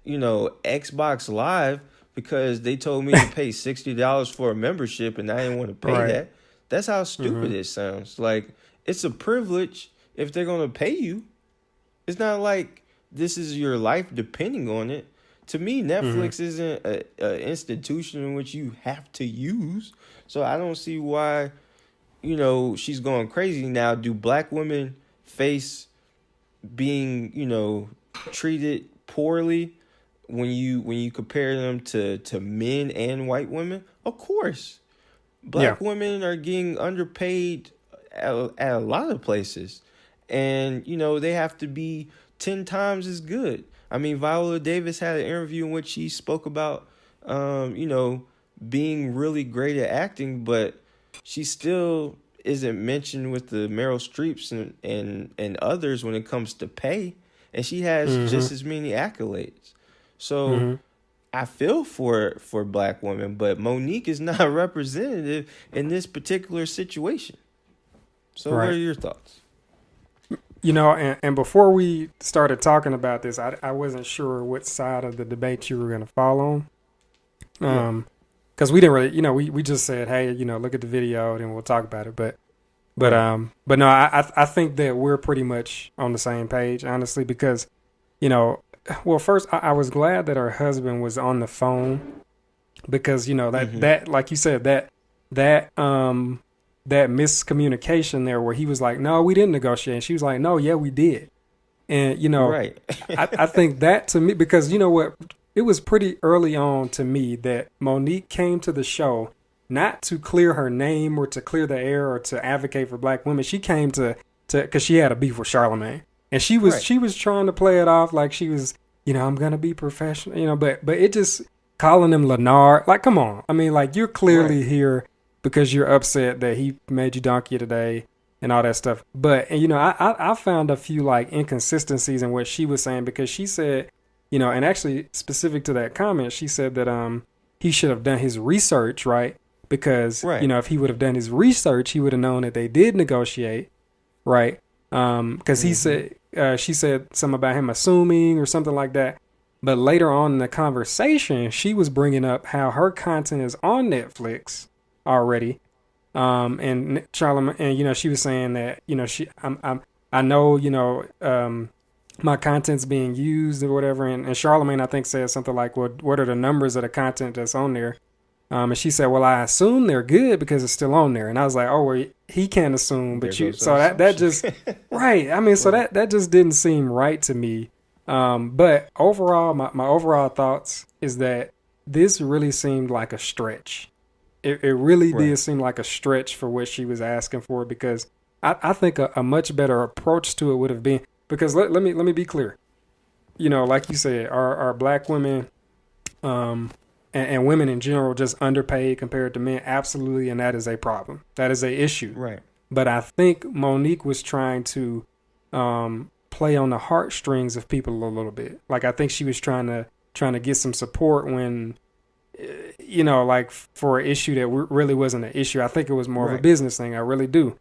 Speaker 2: Xbox Live because they told me to pay $60 for a membership and I didn't want to pay
Speaker 1: Right.
Speaker 2: that. That's how stupid
Speaker 1: Mm-hmm.
Speaker 2: it sounds. Like, it's a privilege if they're going to pay you. It's not like this is your life depending on it. To me,
Speaker 1: Mm-hmm.
Speaker 2: Netflix isn't a institution in which you have to use. So I don't see why, she's going crazy. Now, do black women face being, treated poorly when you compare them to men and white women? Of course.
Speaker 1: Yeah.
Speaker 2: Black women are getting underpaid at a lot of places. And, they have to be 10 times as good. I mean, Viola Davis had an interview in which she spoke about, you know, being really great at acting, but she still isn't mentioned with the Meryl Streeps and others when it comes to pay, and she has
Speaker 1: Mm-hmm.
Speaker 2: just as many accolades. So
Speaker 1: Mm-hmm.
Speaker 2: I feel for black women, but Monique is not representative in this particular situation. So what are
Speaker 1: Right.
Speaker 2: your thoughts?
Speaker 1: You know, and before we started talking about this, I wasn't sure what side of the debate you were going to fall on.
Speaker 2: Right.
Speaker 1: Because we didn't really, you know, we just said, hey, you know, look at the video, then we'll talk about it.
Speaker 2: Right.
Speaker 1: But no, I think that we're pretty much on the same page, honestly, because, you know, well, first I was glad that her husband was on the phone because, you know,
Speaker 2: Mm-hmm.
Speaker 1: that like you said, that miscommunication there where he was like, no, we didn't negotiate. And she was like, no, yeah, we did. And, you know,
Speaker 2: Right.
Speaker 1: I think that to me, because you know what, it was pretty early on to me that Monique came to the show not to clear her name or to clear the air or to advocate for black women. She came to because she had a beef with Charlemagne, and
Speaker 2: Right.
Speaker 1: she was trying to play it off like she was, you know, I'm gonna be professional, you know, but it just calling him Leonard, like, come on. I mean, like, you're
Speaker 2: Right.
Speaker 1: clearly here because you're upset that he made you donkey today and all that stuff. But and, you know, I found a few like inconsistencies in what she was saying because she said, you know, and actually specific to that comment, she said that he should have done his research, right? Because you
Speaker 2: Right.
Speaker 1: know, if he would have done his research, he would have known that they did negotiate, right? Because he
Speaker 2: Mm-hmm.
Speaker 1: said she said something about him assuming or something like that. But later on in the conversation, she was bringing up how her content is on Netflix already, and Charlamagne, and you know, she was saying that, you know, I know, you know, my content's being used or whatever, and Charlamagne I think said something like, what are the numbers of the content that's on there? And she said, well, I assume they're good because it's still on there. And I was like, oh, well, he can't assume,
Speaker 2: There
Speaker 1: but you.
Speaker 2: goes the
Speaker 1: So that
Speaker 2: assumption.
Speaker 1: just right. I mean, so
Speaker 2: Right.
Speaker 1: that just didn't seem right to me. But overall, my overall thoughts is that this really seemed like a stretch. It really
Speaker 2: Right.
Speaker 1: did seem like a stretch for what she was asking for because I think a much better approach to it would have been because let me be clear. You know, like you said, are black women and women in general just underpaid compared to men? Absolutely, and that is a problem. That is a issue.
Speaker 2: Right.
Speaker 1: But I think Monique was trying to play on the heartstrings of people a little bit. Like I think she was trying to get some support when, you know, like for an issue that really wasn't an issue. I think it was more of a
Speaker 2: Right.
Speaker 1: business thing. I really do.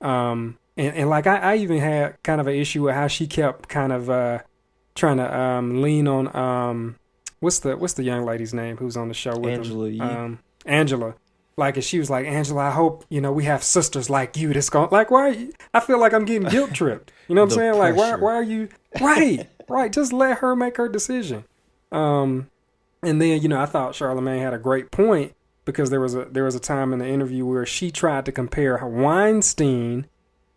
Speaker 1: And like I even had kind of an issue with how she kept kind of trying to lean on what's the young lady's name who's on the show with him?
Speaker 2: Angela Yee.
Speaker 1: Angela. Like, and she was like, Angela, I hope, you know, we have sisters like you that's going, like, why are you, I feel like I'm getting guilt tripped. You know what I'm
Speaker 2: The
Speaker 1: saying? Like,
Speaker 2: pressure.
Speaker 1: why are you, right, just let her make her decision. Um, and then, you know, I thought Charlamagne had a great point because there was a time in the interview where she tried to compare Weinstein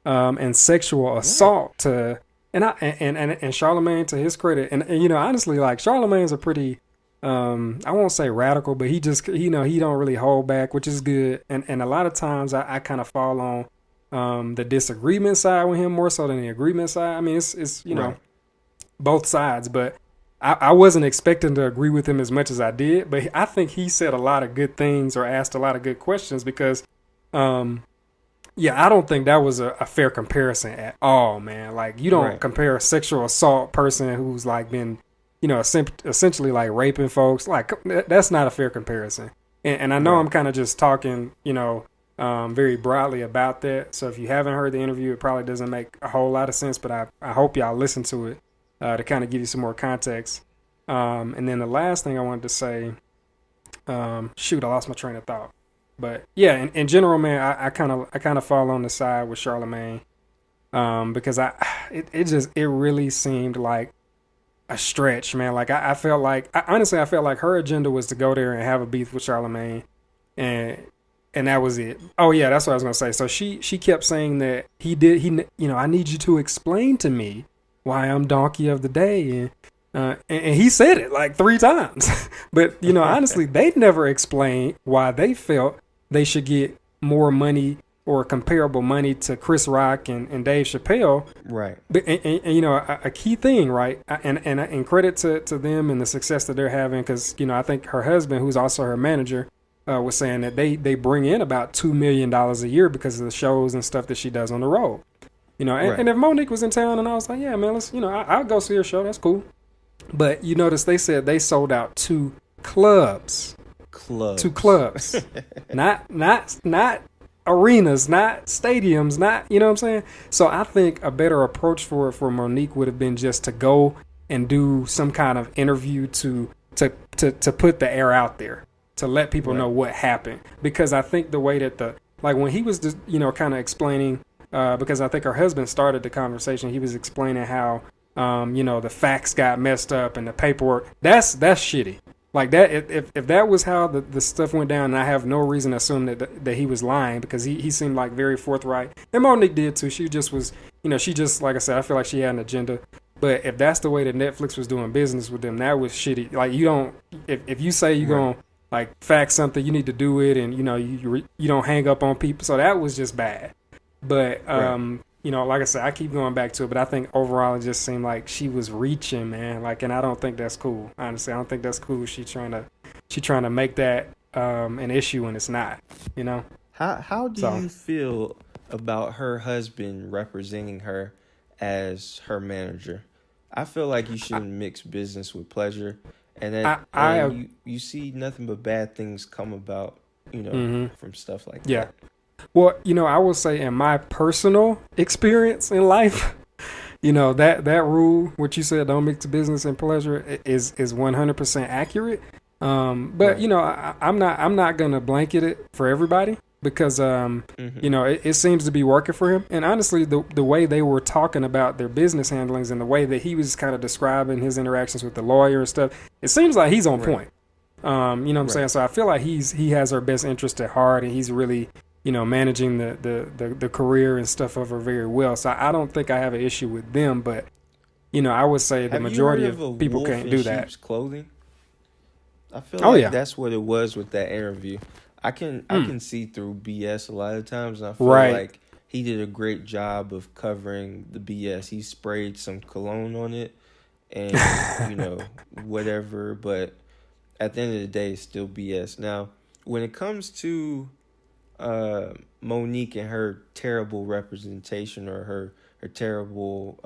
Speaker 1: and sexual
Speaker 2: Right.
Speaker 1: assault to, and Charlamagne, to his credit, and you know, honestly, like, Charlamagne's a pretty I won't say radical, but he just, you know, he don't really hold back, which is good. And a lot of times I kind of fall on the disagreement side with him more so than the agreement side. I mean, it's you know,
Speaker 2: Right.
Speaker 1: both sides, but I wasn't expecting to agree with him as much as I did, but I think he said a lot of good things or asked a lot of good questions because um yeah, I don't think that was a fair comparison at all, man. Like, you don't
Speaker 2: Right.
Speaker 1: compare a sexual assault person who's like been, you know, essentially like raping folks. Like, that's not a fair comparison. And I know
Speaker 2: Right.
Speaker 1: I'm kind of just talking, you know, very broadly about that. So if you haven't heard the interview, it probably doesn't make a whole lot of sense, but I hope y'all listen to it to kind of give you some more context. And then the last thing I wanted to say, shoot, I lost my train of thought. But yeah, in general, man, I kind of fall on the side with Charlamagne, because it really seemed like a stretch, man. Like I felt like, honestly, I felt like her agenda was to go there and have a beef with Charlamagne, and that was it. Oh yeah, that's what I was gonna say. So she kept saying that you know, I need you to explain to me why I'm donkey of the day, and he said it like 3 times. But you know, honestly, they'd never explained why they felt they should get more money or comparable money to Chris Rock and Dave Chappelle.
Speaker 2: Right.
Speaker 1: But, and, you know, a key thing, right? And credit to them and the success that they're having, because, you know, I think her husband, who's also her manager, was saying that they bring in about $2 million a year because of the shows and stuff that she does on the road. You know,
Speaker 2: Right.
Speaker 1: and if Monique was in town and I was like, yeah, man, let's, you know, I'll go see her show. That's cool. But you notice they said they sold out two clubs. Two clubs. not arenas, not stadiums, not, you know what I'm saying? So I think a better approach for Monique would have been just to go and do some kind of interview to put the air out there, to let people know what happened. Because I think the way that when he was just, you know, kind of explaining, because I think her husband started the conversation, he was explaining how, you know, the facts got messed up and the paperwork, that's shitty. Like that, if that was how the stuff went down, and I have no reason to assume that he was lying, because he seemed like very forthright, and Monique did too. She just was, you know, she just, like I said, I feel like she had an agenda. But if that's the way that Netflix was doing business with them, that was shitty. Like, you don't, if you say you're gonna like fax something, you need to do it, and you know you don't hang up on people. So that was just bad. But you know, like I said, I keep going back to it, but I think overall it just seemed like she was reaching, man. Like, and I don't think that's cool. Honestly, I don't think that's cool. She's trying to make that an issue, and it's not. You know.
Speaker 2: How do you feel about her husband representing her as her manager? I feel like you shouldn't mix business with pleasure, and then you see nothing but bad things come about, you know, from stuff like that.
Speaker 1: Well, you know, I will say in my personal experience in life, you know, that rule, what you said, don't mix business and pleasure, is 100% accurate. But you know, I'm not gonna blanket it for everybody, because you know, it seems to be working for him. And honestly, the way they were talking about their business handlings and the way that he was kind of describing his interactions with the lawyer and stuff, it seems like he's on point. You know what I'm saying? So I feel like he has her best interest at heart, and he's really, you know, managing the career and stuff of her very well. So I don't think I have an issue with them, but, you know, I would say the majority of people can't do that.
Speaker 2: Clothing? I feel like that's what it was with that interview. I can see through BS a lot of times, and I feel like he did a great job of covering the BS. He sprayed some cologne on it and, you know, whatever, but at the end of the day, it's still BS. Now, when it comes to Monique and her terrible representation, or her terrible,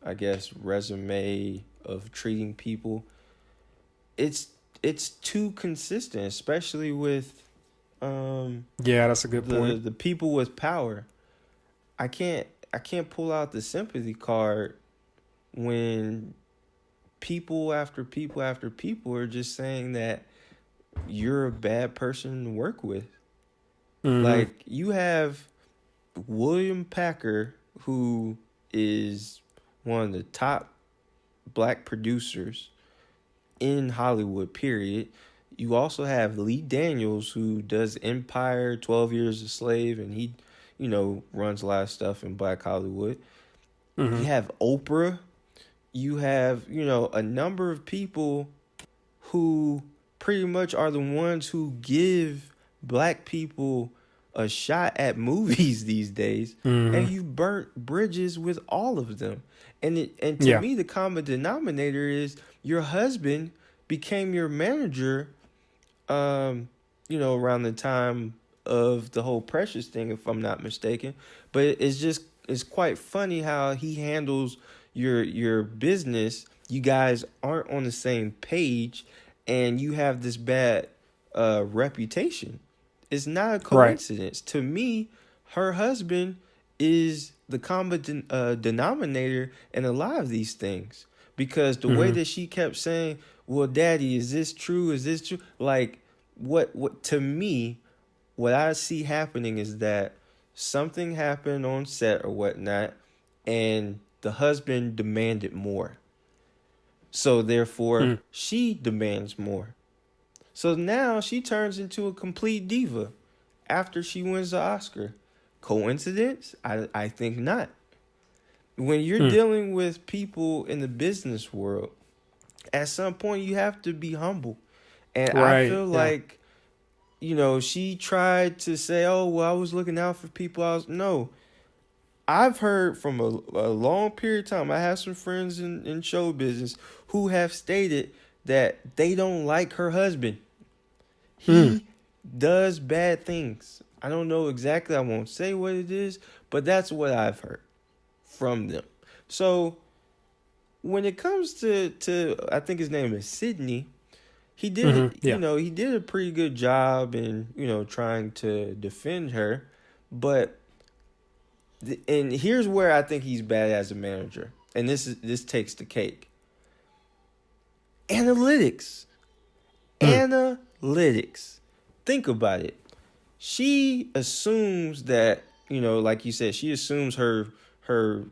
Speaker 2: I guess, resume of treating people, it's too consistent, especially with
Speaker 1: that's a good point.
Speaker 2: The people with power. I can't pull out the sympathy card when people after people after people are just saying that you're a bad person to work with. Like, you have William Packer, who is one of the top black producers in Hollywood, period. You also have Lee Daniels, who does Empire, 12 Years a Slave, and he, you know, runs a lot of stuff in black Hollywood. You have Oprah. You have, you know, a number of people who pretty much are the ones who give black people a shot at movies these days, and you've burnt bridges with all of them. And to me, the common denominator is your husband became your manager, you know, around the time of the whole Precious thing, if I'm not mistaken. But it's quite funny how he handles your business. You guys aren't on the same page, and you have this bad reputation. It's not a coincidence. To me, her husband is the common denominator in a lot of these things, because the way that she kept saying, well, Daddy, is this true? Is this true? Like, what to me, what I see happening is that something happened on set or whatnot, and the husband demanded more. So therefore, she demands more. So now she turns into a complete diva after she wins the Oscar. Coincidence? I think not. When you're dealing with people in the business world, at some point you have to be humble. And I feel like she tried to say, "Oh, well, I was looking out for people." No. I've heard from a long period of time. I have some friends in show business who have stated that they don't like her husband.
Speaker 1: Mm.
Speaker 2: He does bad things. I don't know exactly. I won't say what it is, but that's what I've heard from them. So when it comes to I think his name is Sydney, he did
Speaker 1: Yeah.
Speaker 2: he did a pretty good job in trying to defend her, but and here's where I think he's bad as a manager, and this takes the cake. Analytics.
Speaker 1: Mm.
Speaker 2: Analytics. Think about it. She assumes that, like you said, she assumes her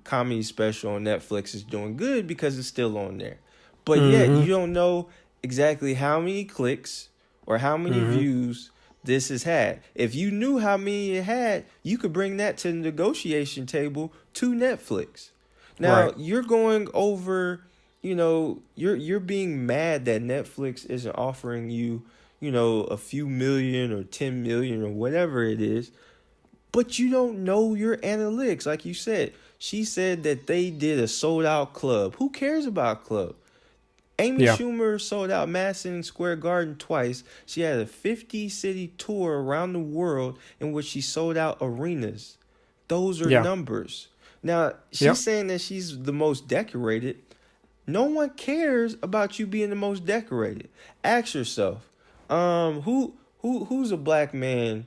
Speaker 2: comedy special on Netflix is doing good because it's still on there. But yet
Speaker 1: Mm-hmm.
Speaker 2: you don't know exactly how many clicks or how many
Speaker 1: Mm-hmm.
Speaker 2: views this has had. If you knew how many it had, you could bring that to the negotiation table to Netflix. Now,
Speaker 1: Right.
Speaker 2: you're going over, you're being mad that Netflix isn't offering you, a few million or 10 million or whatever it is, but you don't know your analytics. Like you said, she said that they did a sold out club. Who cares about club? Amy
Speaker 1: Yeah.
Speaker 2: Schumer sold out Madison Square Garden twice. She had a 50-city tour around the world in which she sold out arenas. Those are
Speaker 1: Yeah.
Speaker 2: numbers. Now, she's
Speaker 1: Yep.
Speaker 2: saying that she's the most decorated. No one cares about you being the most decorated. Ask yourself, who's a black man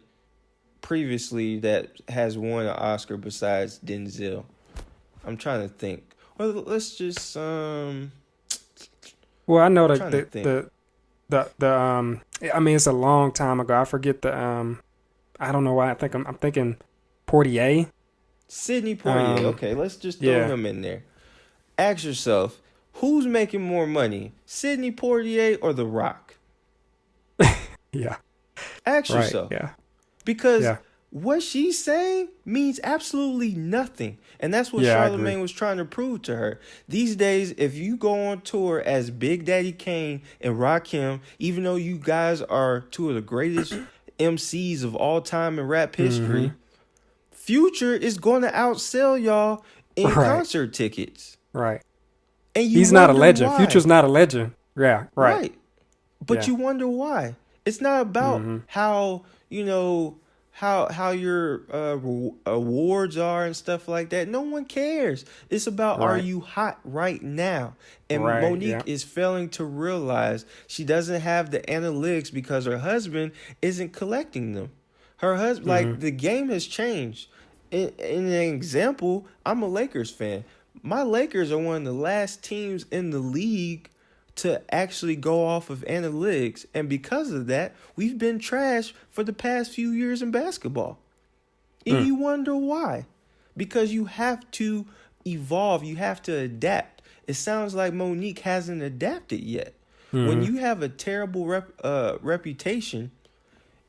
Speaker 2: previously that has won an Oscar besides Denzel? I'm trying to think. Well, let's just
Speaker 1: Well, I know that
Speaker 2: trying to think.
Speaker 1: I mean, it's a long time ago. I forget the I don't know why. I'm thinking Portier.
Speaker 2: Sidney Poitier.
Speaker 1: Um.
Speaker 2: Okay, let's just throw
Speaker 1: Yeah.
Speaker 2: him in there. Ask yourself, who's making more money, Sidney Poitier or The Rock?
Speaker 1: Yeah.
Speaker 2: Ask
Speaker 1: Right.
Speaker 2: yourself.
Speaker 1: Yeah.
Speaker 2: Because
Speaker 1: Yeah.
Speaker 2: what she's saying means absolutely nothing. And that's what
Speaker 1: Yeah. I agree.
Speaker 2: Charlemagne was trying to prove to her. These days, if you go on tour as Big Daddy Kane and Rakim, even though you guys are two of the greatest MCs of all time in rap
Speaker 1: Mm-hmm.
Speaker 2: history, Future is going to outsell y'all in
Speaker 1: Right.
Speaker 2: concert tickets.
Speaker 1: Right.
Speaker 2: And you
Speaker 1: He's not a
Speaker 2: wonder
Speaker 1: legend.
Speaker 2: why.
Speaker 1: Future's not a legend. Yeah. Right.
Speaker 2: Right. But
Speaker 1: Yeah.
Speaker 2: you wonder why. It's not about
Speaker 1: Mm-hmm.
Speaker 2: how, how your awards are and stuff like that. No one cares. It's about, are
Speaker 1: Right.
Speaker 2: you hot right now? And
Speaker 1: Right.
Speaker 2: Monique
Speaker 1: Yeah.
Speaker 2: is failing to realize she doesn't have the analytics because her husband isn't collecting them. Her husband,
Speaker 1: Mm-hmm.
Speaker 2: like, the game has changed. In an example, I'm a Lakers fan. My Lakers are one of the last teams in the league to actually go off of analytics. And because of that, we've been trash for the past few years in basketball. And
Speaker 1: Mm.
Speaker 2: you wonder why. Because you have to evolve. You have to adapt. It sounds like Monique hasn't adapted yet. When
Speaker 1: Mm-hmm.
Speaker 2: you have a terrible reputation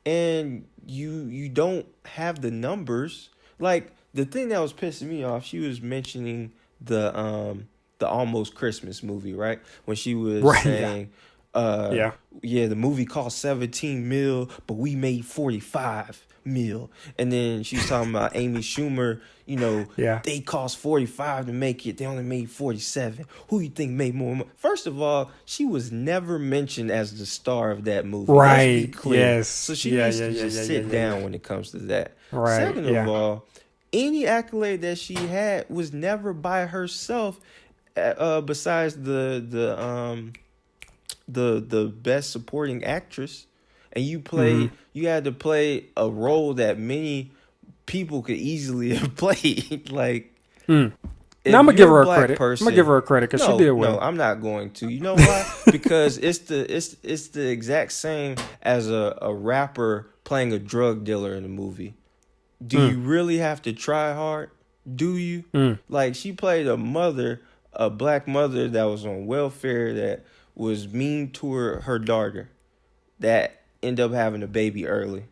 Speaker 2: and you don't have the numbers, like the thing that was pissing me off, she was mentioning the Almost Christmas movie, right? When she was
Speaker 1: Right. Yeah.
Speaker 2: saying, uh
Speaker 1: Yeah.
Speaker 2: yeah, the movie cost 17 mil, but we made 45 mil. And then she was talking about Amy Schumer,
Speaker 1: Yeah.
Speaker 2: they cost 45 to make it, they only made 47. Who you think made more money? First of all, she was never mentioned as the star of that movie. Let's be
Speaker 1: Right.
Speaker 2: clear.
Speaker 1: Yes.
Speaker 2: So she
Speaker 1: Yeah.
Speaker 2: needs
Speaker 1: Yeah.
Speaker 2: to
Speaker 1: Yeah.
Speaker 2: just
Speaker 1: Yeah.
Speaker 2: sit
Speaker 1: Yeah.
Speaker 2: down
Speaker 1: Yeah.
Speaker 2: when it comes to that.
Speaker 1: Right.
Speaker 2: Second of
Speaker 1: Yeah.
Speaker 2: all, any accolade that she had was never by herself. Besides the best supporting actress, and
Speaker 1: Mm-hmm.
Speaker 2: you had to play a role that many people could easily have played. Like,
Speaker 1: Mm. Now
Speaker 2: if
Speaker 1: I'm gonna give
Speaker 2: you're a
Speaker 1: her a
Speaker 2: black
Speaker 1: credit. I'm gonna give
Speaker 2: person,
Speaker 1: her a credit because she
Speaker 2: no,
Speaker 1: did
Speaker 2: no,
Speaker 1: well.
Speaker 2: I'm not going to. You know why? Because it's the exact same as a rapper playing a drug dealer in a movie. Do
Speaker 1: Mm.
Speaker 2: you really have to try hard? Do you?
Speaker 1: Mm.
Speaker 2: Like, she played a black mother that was on welfare, that was mean to her daughter, that ended up having a baby early.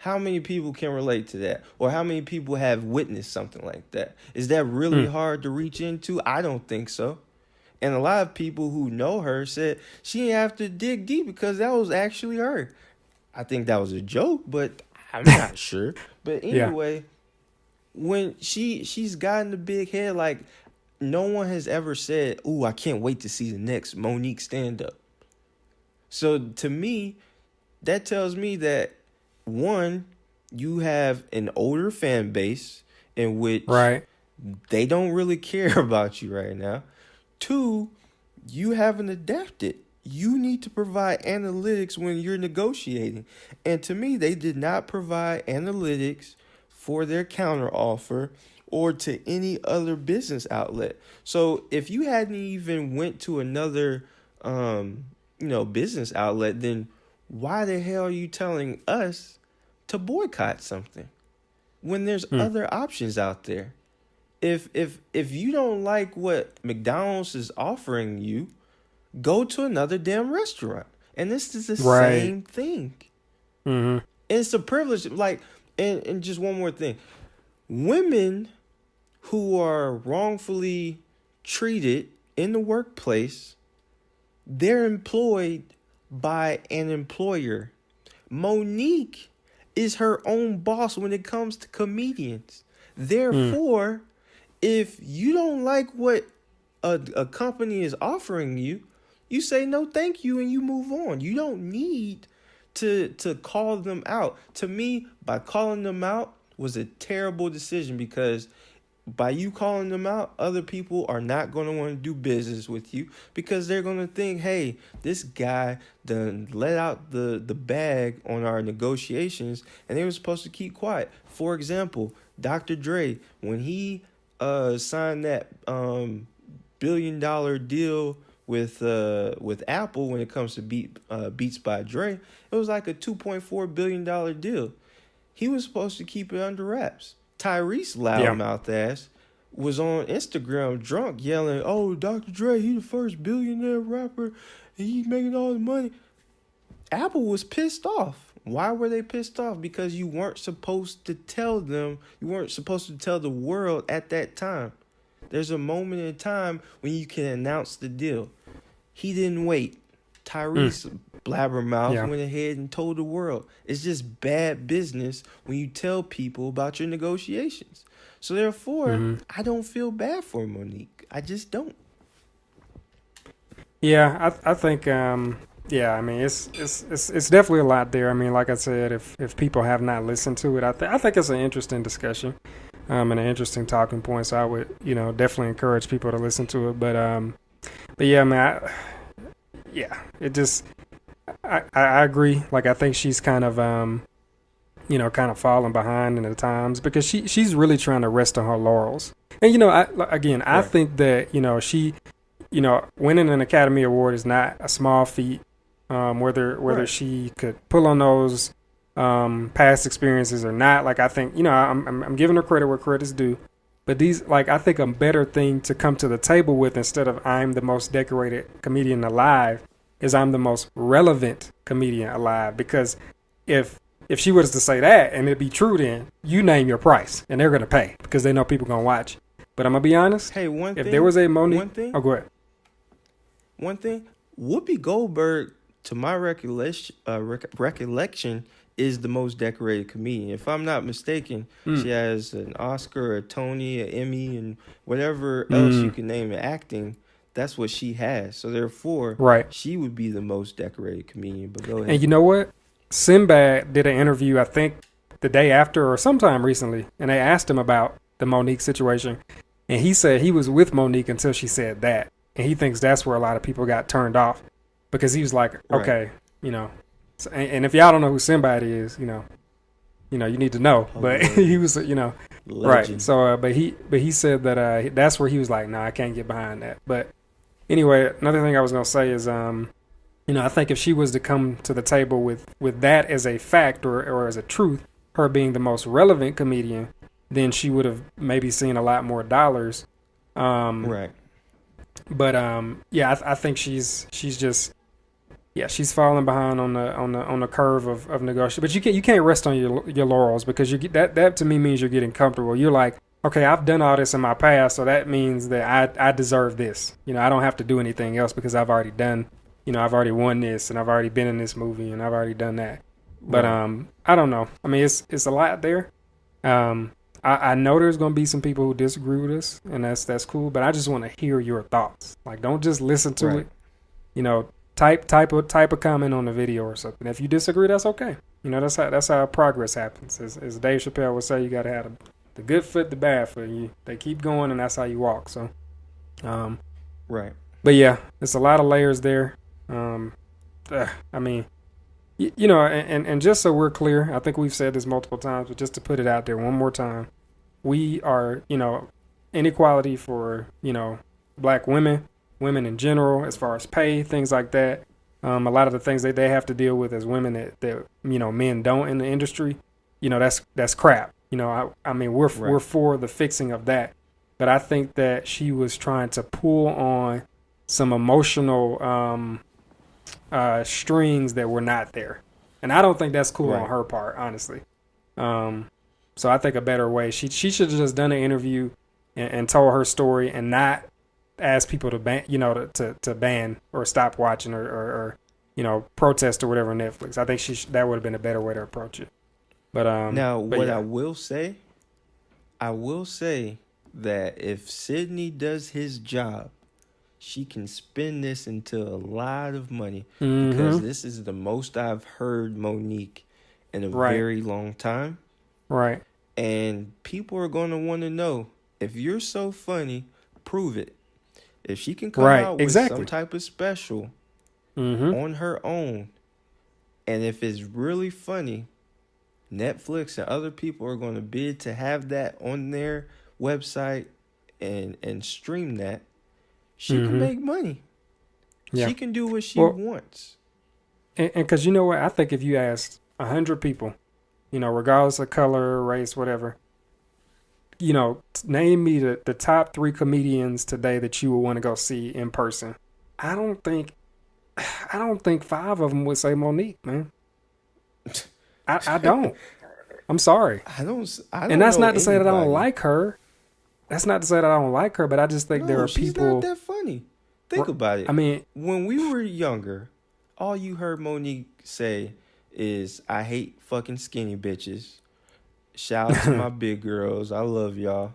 Speaker 2: How many people can relate to that? Or how many people have witnessed something like that? Is that really
Speaker 1: Mm.
Speaker 2: hard to reach into? I don't think so. And a lot of people who know her said she didn't have to dig deep because that was actually her. I think that was a joke, but I'm not sure. But
Speaker 1: Yeah.
Speaker 2: anyway, when she's gotten the big head, like no one has ever said, "Ooh, I can't wait to see the next Monique stand up." So to me, that tells me that one, you have an older fan base in which
Speaker 1: Right.
Speaker 2: they don't really care about you right now. Two, you haven't adapted. You need to provide analytics when you're negotiating. And to me, they did not provide analytics for their counter offer or to any other business outlet. So if you hadn't even went to another business outlet, then why the hell are you telling us to boycott something when there's other options out there? If you don't like what McDonald's is offering you, go to another damn restaurant. And this is the
Speaker 1: Right.
Speaker 2: same thing.
Speaker 1: Mm-hmm.
Speaker 2: It's a privilege. Like, and just one more thing. Women who are wrongfully treated in the workplace, they're employed by an employer. Monique is her own boss when it comes to comedians. Therefore, if you don't like what a company is offering you, you say no thank you and you move on. You don't need to call them out. To me, by calling them out was a terrible decision, because by you calling them out, other people are not going to want to do business with you, because they're going to think, hey, this guy done let out the bag on our negotiations and they were supposed to keep quiet. For example, Dr. Dre, when he signed that $1 billion deal with Apple when it comes to Beats by Dre, it was like a $2.4 billion deal. He was supposed to keep it under wraps. Tyrese loudmouth ass was on Instagram drunk yelling, "Oh, Dr. Dre, he the first billionaire rapper, and he's making all the money." Apple was pissed off. Why were they pissed off? Because you weren't supposed to tell them. You weren't supposed to tell the world at that time. There's a moment in time when you can announce the deal. He didn't wait. Tyrese blabbermouth went ahead and told the world. It's just bad business when you tell people about your negotiations. So therefore, I don't feel bad for Monique. I just don't.
Speaker 1: Yeah, I think I mean it's definitely a lot there. I mean, like I said, if people have not listened to it, I think it's an interesting discussion, and an interesting talking point. So I would definitely encourage people to listen to it. But yeah, man, it just I agree. Like, I think she's kind of kind of falling behind in the times, because she's really trying to rest on her laurels. And I think that she winning an Academy Award is not a small feat. Whether she could pull on those past experiences or not, like, I think I'm giving her credit where credit's due. But these, like, I think a better thing to come to the table with, instead of I'm the most decorated comedian alive, is I'm the most relevant comedian alive. Because if she was to say that and it be true, then you name your price and they're gonna pay, because they know people gonna watch. But I'm gonna be honest.
Speaker 2: Hey,
Speaker 1: there was a Monique,
Speaker 2: one thing.
Speaker 1: Oh, go ahead.
Speaker 2: One thing. Whoopi Goldberg, to my recollection, is the most decorated comedian. If I'm not mistaken, she has an Oscar, a Tony, an Emmy, and whatever else you can name in acting. That's what she has. So therefore, she would be the most decorated comedian. But go ahead.
Speaker 1: And you know what? Sinbad did an interview, I think, the day after or sometime recently, and they asked him about the Monique situation. And he said he was with Monique until she said that. And he thinks that's where a lot of people got turned off, because he was like, okay, So, and if y'all don't know who Sinbad is, you need to know. But he was,
Speaker 2: Legend.
Speaker 1: right. So, but he said that that's where he was like, no, I can't get behind that. But anyway, another thing I was gonna say is, I think if she was to come to the table with that as a fact or as a truth, her being the most relevant comedian, then she would have maybe seen a lot more dollars.
Speaker 2: Right.
Speaker 1: But I think she's just. Yeah, she's falling behind on the curve of negotiation. But you can't rest on your laurels, because that to me means you're getting comfortable. You're like, okay, I've done all this in my past, so that means that I deserve this. I don't have to do anything else, because I've already done. I've already won this, and I've already been in this movie, and I've already done that. But
Speaker 2: Right.
Speaker 1: I don't know. I mean, it's a lot there. I know there's gonna be some people who disagree with us, and that's cool. But I just want to hear your thoughts. Like, don't just listen to
Speaker 2: Right.
Speaker 1: it. You know, type a comment on the video or something. If you disagree, that's okay. You know, that's how progress happens. As Dave Chappelle would say, you got to have the good foot, the bad foot. They keep going, and that's how you walk. So, um,
Speaker 2: Right.
Speaker 1: but yeah, it's a lot of layers there. Um, I mean, and just so we're clear, I think we've said this multiple times, but just to put it out there one more time, we are, inequality for, black women in general, as far as pay, things like that. A lot of the things that they have to deal with as women that men don't in the industry, that's crap. I mean, we're
Speaker 2: Right.
Speaker 1: for the fixing of that, but I think that she was trying to pull on some emotional strings that were not there, and I don't think that's cool on
Speaker 2: Right.
Speaker 1: her part, honestly. Um, so I think a better way, she should have just done an interview and told her story and not ask people to ban, to ban or stop watching or protest or whatever on Netflix. I think that would have been a better way to approach it.
Speaker 2: Now,
Speaker 1: But
Speaker 2: what
Speaker 1: yeah,
Speaker 2: I will say that if Sydney does his job, she can spin this into a lot of money because
Speaker 1: mm-hmm,
Speaker 2: this is the most I've heard Monique in a
Speaker 1: right,
Speaker 2: very long time.
Speaker 1: right,
Speaker 2: And people are going to want to know if you're so funny, prove it. If she can come
Speaker 1: right,
Speaker 2: out with some
Speaker 1: exactly,
Speaker 2: type of special
Speaker 1: mm-hmm,
Speaker 2: on her own, and if it's really funny, Netflix and other people are going to bid to have that on their website and stream that. She can
Speaker 1: mm-hmm,
Speaker 2: make money.
Speaker 1: yeah.
Speaker 2: She can do what she
Speaker 1: Well,
Speaker 2: wants.
Speaker 1: and because you know what, I think if you asked 100 people, regardless of color, race, whatever, name me the top three comedians today that you would want to go see in person. I don't think, I don't think five of them would say Monique, man. I don't. I'm sorry,
Speaker 2: I
Speaker 1: and
Speaker 2: don't
Speaker 1: that's
Speaker 2: know
Speaker 1: not to say that I don't
Speaker 2: anybody.
Speaker 1: like her. That's not to say that I don't like her, but I just think there
Speaker 2: No,
Speaker 1: are
Speaker 2: she's not
Speaker 1: people.
Speaker 2: that funny. Think about
Speaker 1: I
Speaker 2: it.
Speaker 1: mean,
Speaker 2: When we were younger, all you heard Monique say is, I hate fucking skinny bitches. Shout out to my big girls. I love y'all.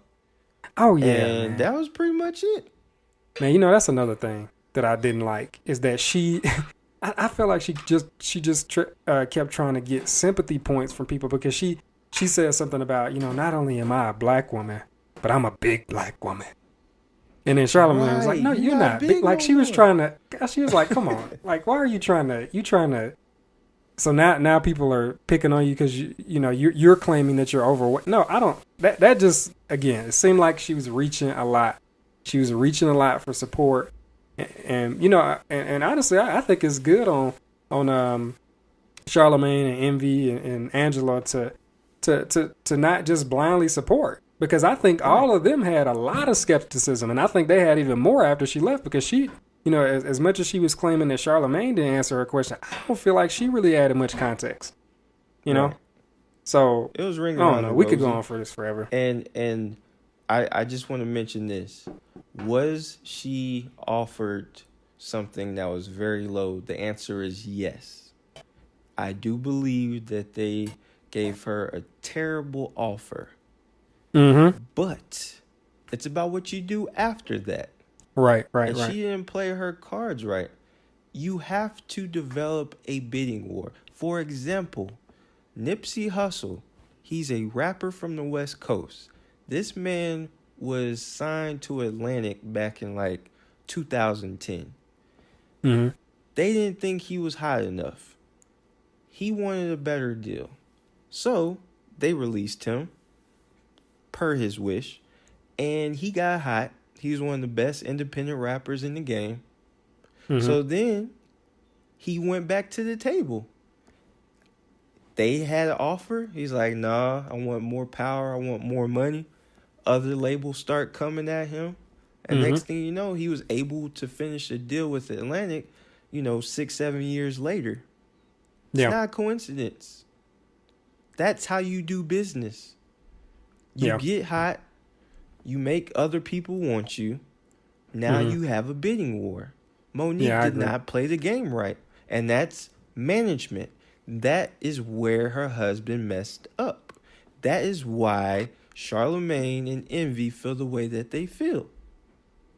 Speaker 1: oh yeah,
Speaker 2: And
Speaker 1: man.
Speaker 2: that was pretty much it.
Speaker 1: Man, that's another thing that I didn't like is that she. I feel like she just kept trying to get sympathy points from people because she said something about not only am I a black woman, but I'm a big black woman. And then Charlamagne was
Speaker 2: Right.
Speaker 1: like, "No,
Speaker 2: You
Speaker 1: you're
Speaker 2: not
Speaker 1: not big."
Speaker 2: big
Speaker 1: Like
Speaker 2: no
Speaker 1: she was
Speaker 2: more.
Speaker 1: trying to. She was like, "Come on, like why are you trying to? You trying to?" So now people are picking on you because you're claiming that you're overweight. No, I don't. That just again, it seemed like she was reaching a lot. She was reaching a lot for support, and honestly, I think it's good on Charlemagne and Envy and Angela to not just blindly support because I think
Speaker 2: Right.
Speaker 1: all of them had a lot of skepticism, and I think they had even more after she left because she. As much as she was claiming that Charlemagne didn't answer her question, I don't feel like she really added much context. You know,
Speaker 2: Right.
Speaker 1: so
Speaker 2: It was ringing
Speaker 1: I don't
Speaker 2: around
Speaker 1: know.
Speaker 2: the
Speaker 1: We could go
Speaker 2: rosy.
Speaker 1: on for this forever.
Speaker 2: And I just want to mention this. Was she offered something that was very low? The answer is yes. I do believe that they gave her a terrible offer.
Speaker 1: Mm-hmm.
Speaker 2: But it's about what you do after that.
Speaker 1: Right. Right.
Speaker 2: And
Speaker 1: Right.
Speaker 2: she didn't play her cards right. You have to develop a bidding war. For example, Nipsey Hussle, he's a rapper from the West Coast. This man was signed to Atlantic back in like 2010.
Speaker 1: Mm-hmm.
Speaker 2: They didn't think he was hot enough. He wanted a better deal. So they released him per his wish. And he got hot. He was one of the best independent rappers in the game.
Speaker 1: Mm-hmm.
Speaker 2: So then he went back to the table. They had an offer. He's like, nah, I want more power. I want more money. Other labels start coming at him. And
Speaker 1: Mm-hmm.
Speaker 2: next thing you know, he was able to finish a deal with Atlantic, 6-7 years later. It's
Speaker 1: Yeah.
Speaker 2: not a coincidence. That's how you do business. You
Speaker 1: Yeah.
Speaker 2: get hot. You make other people want you. Now
Speaker 1: Mm-hmm.
Speaker 2: you have a bidding war. Monique
Speaker 1: Yeah, I
Speaker 2: did
Speaker 1: agree.
Speaker 2: not play the game right. And that's management. That is where her husband messed up. That is why Charlemagne and Envy feel the way that they feel.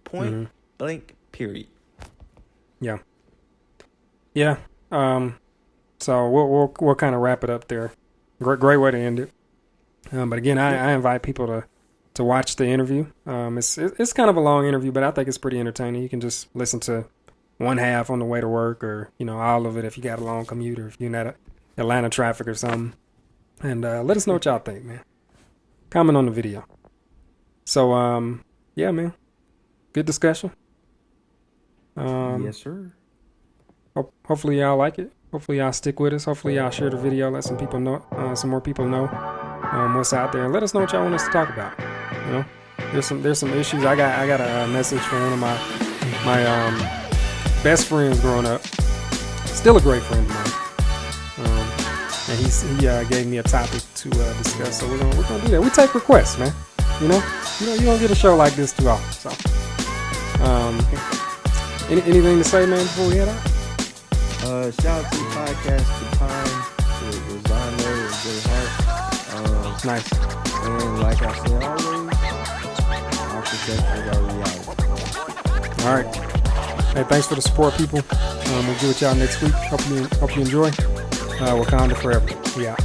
Speaker 2: Point blank, period.
Speaker 1: Yeah. Yeah. So we'll kind of wrap it up there. Great way to end it. But again, I invite people to watch the interview. It's kind of a long interview, but I think it's pretty entertaining. You can just listen to one half on the way to work, or all of it if you got a long commute, or if you're in Atlanta traffic or something. And let us know what y'all think, man. Comment on the video. So yeah, man. Good discussion.
Speaker 2: Yes, sir.
Speaker 1: Hopefully y'all like it. Hopefully y'all stick with us. Hopefully y'all share the video. Let some people know. Some more people know what's out there. And let us know what y'all want us to talk about. There's some issues. I got a message from one of my best friends growing up. Still a great friend of mine. And he gave me a topic to discuss. So we're gonna do that. We take requests, man. You don't get a show like this too often. So anything to say, man, before we head out?
Speaker 2: Shout out to the podcast, The Pine, with Rosanna and Jay Hart.
Speaker 1: Nice.
Speaker 2: And like I said always, our perception is our reality.
Speaker 1: All right. Hey, thanks for the support, people. We'll get with y'all next week. Hope you enjoy. Wakanda forever. We out.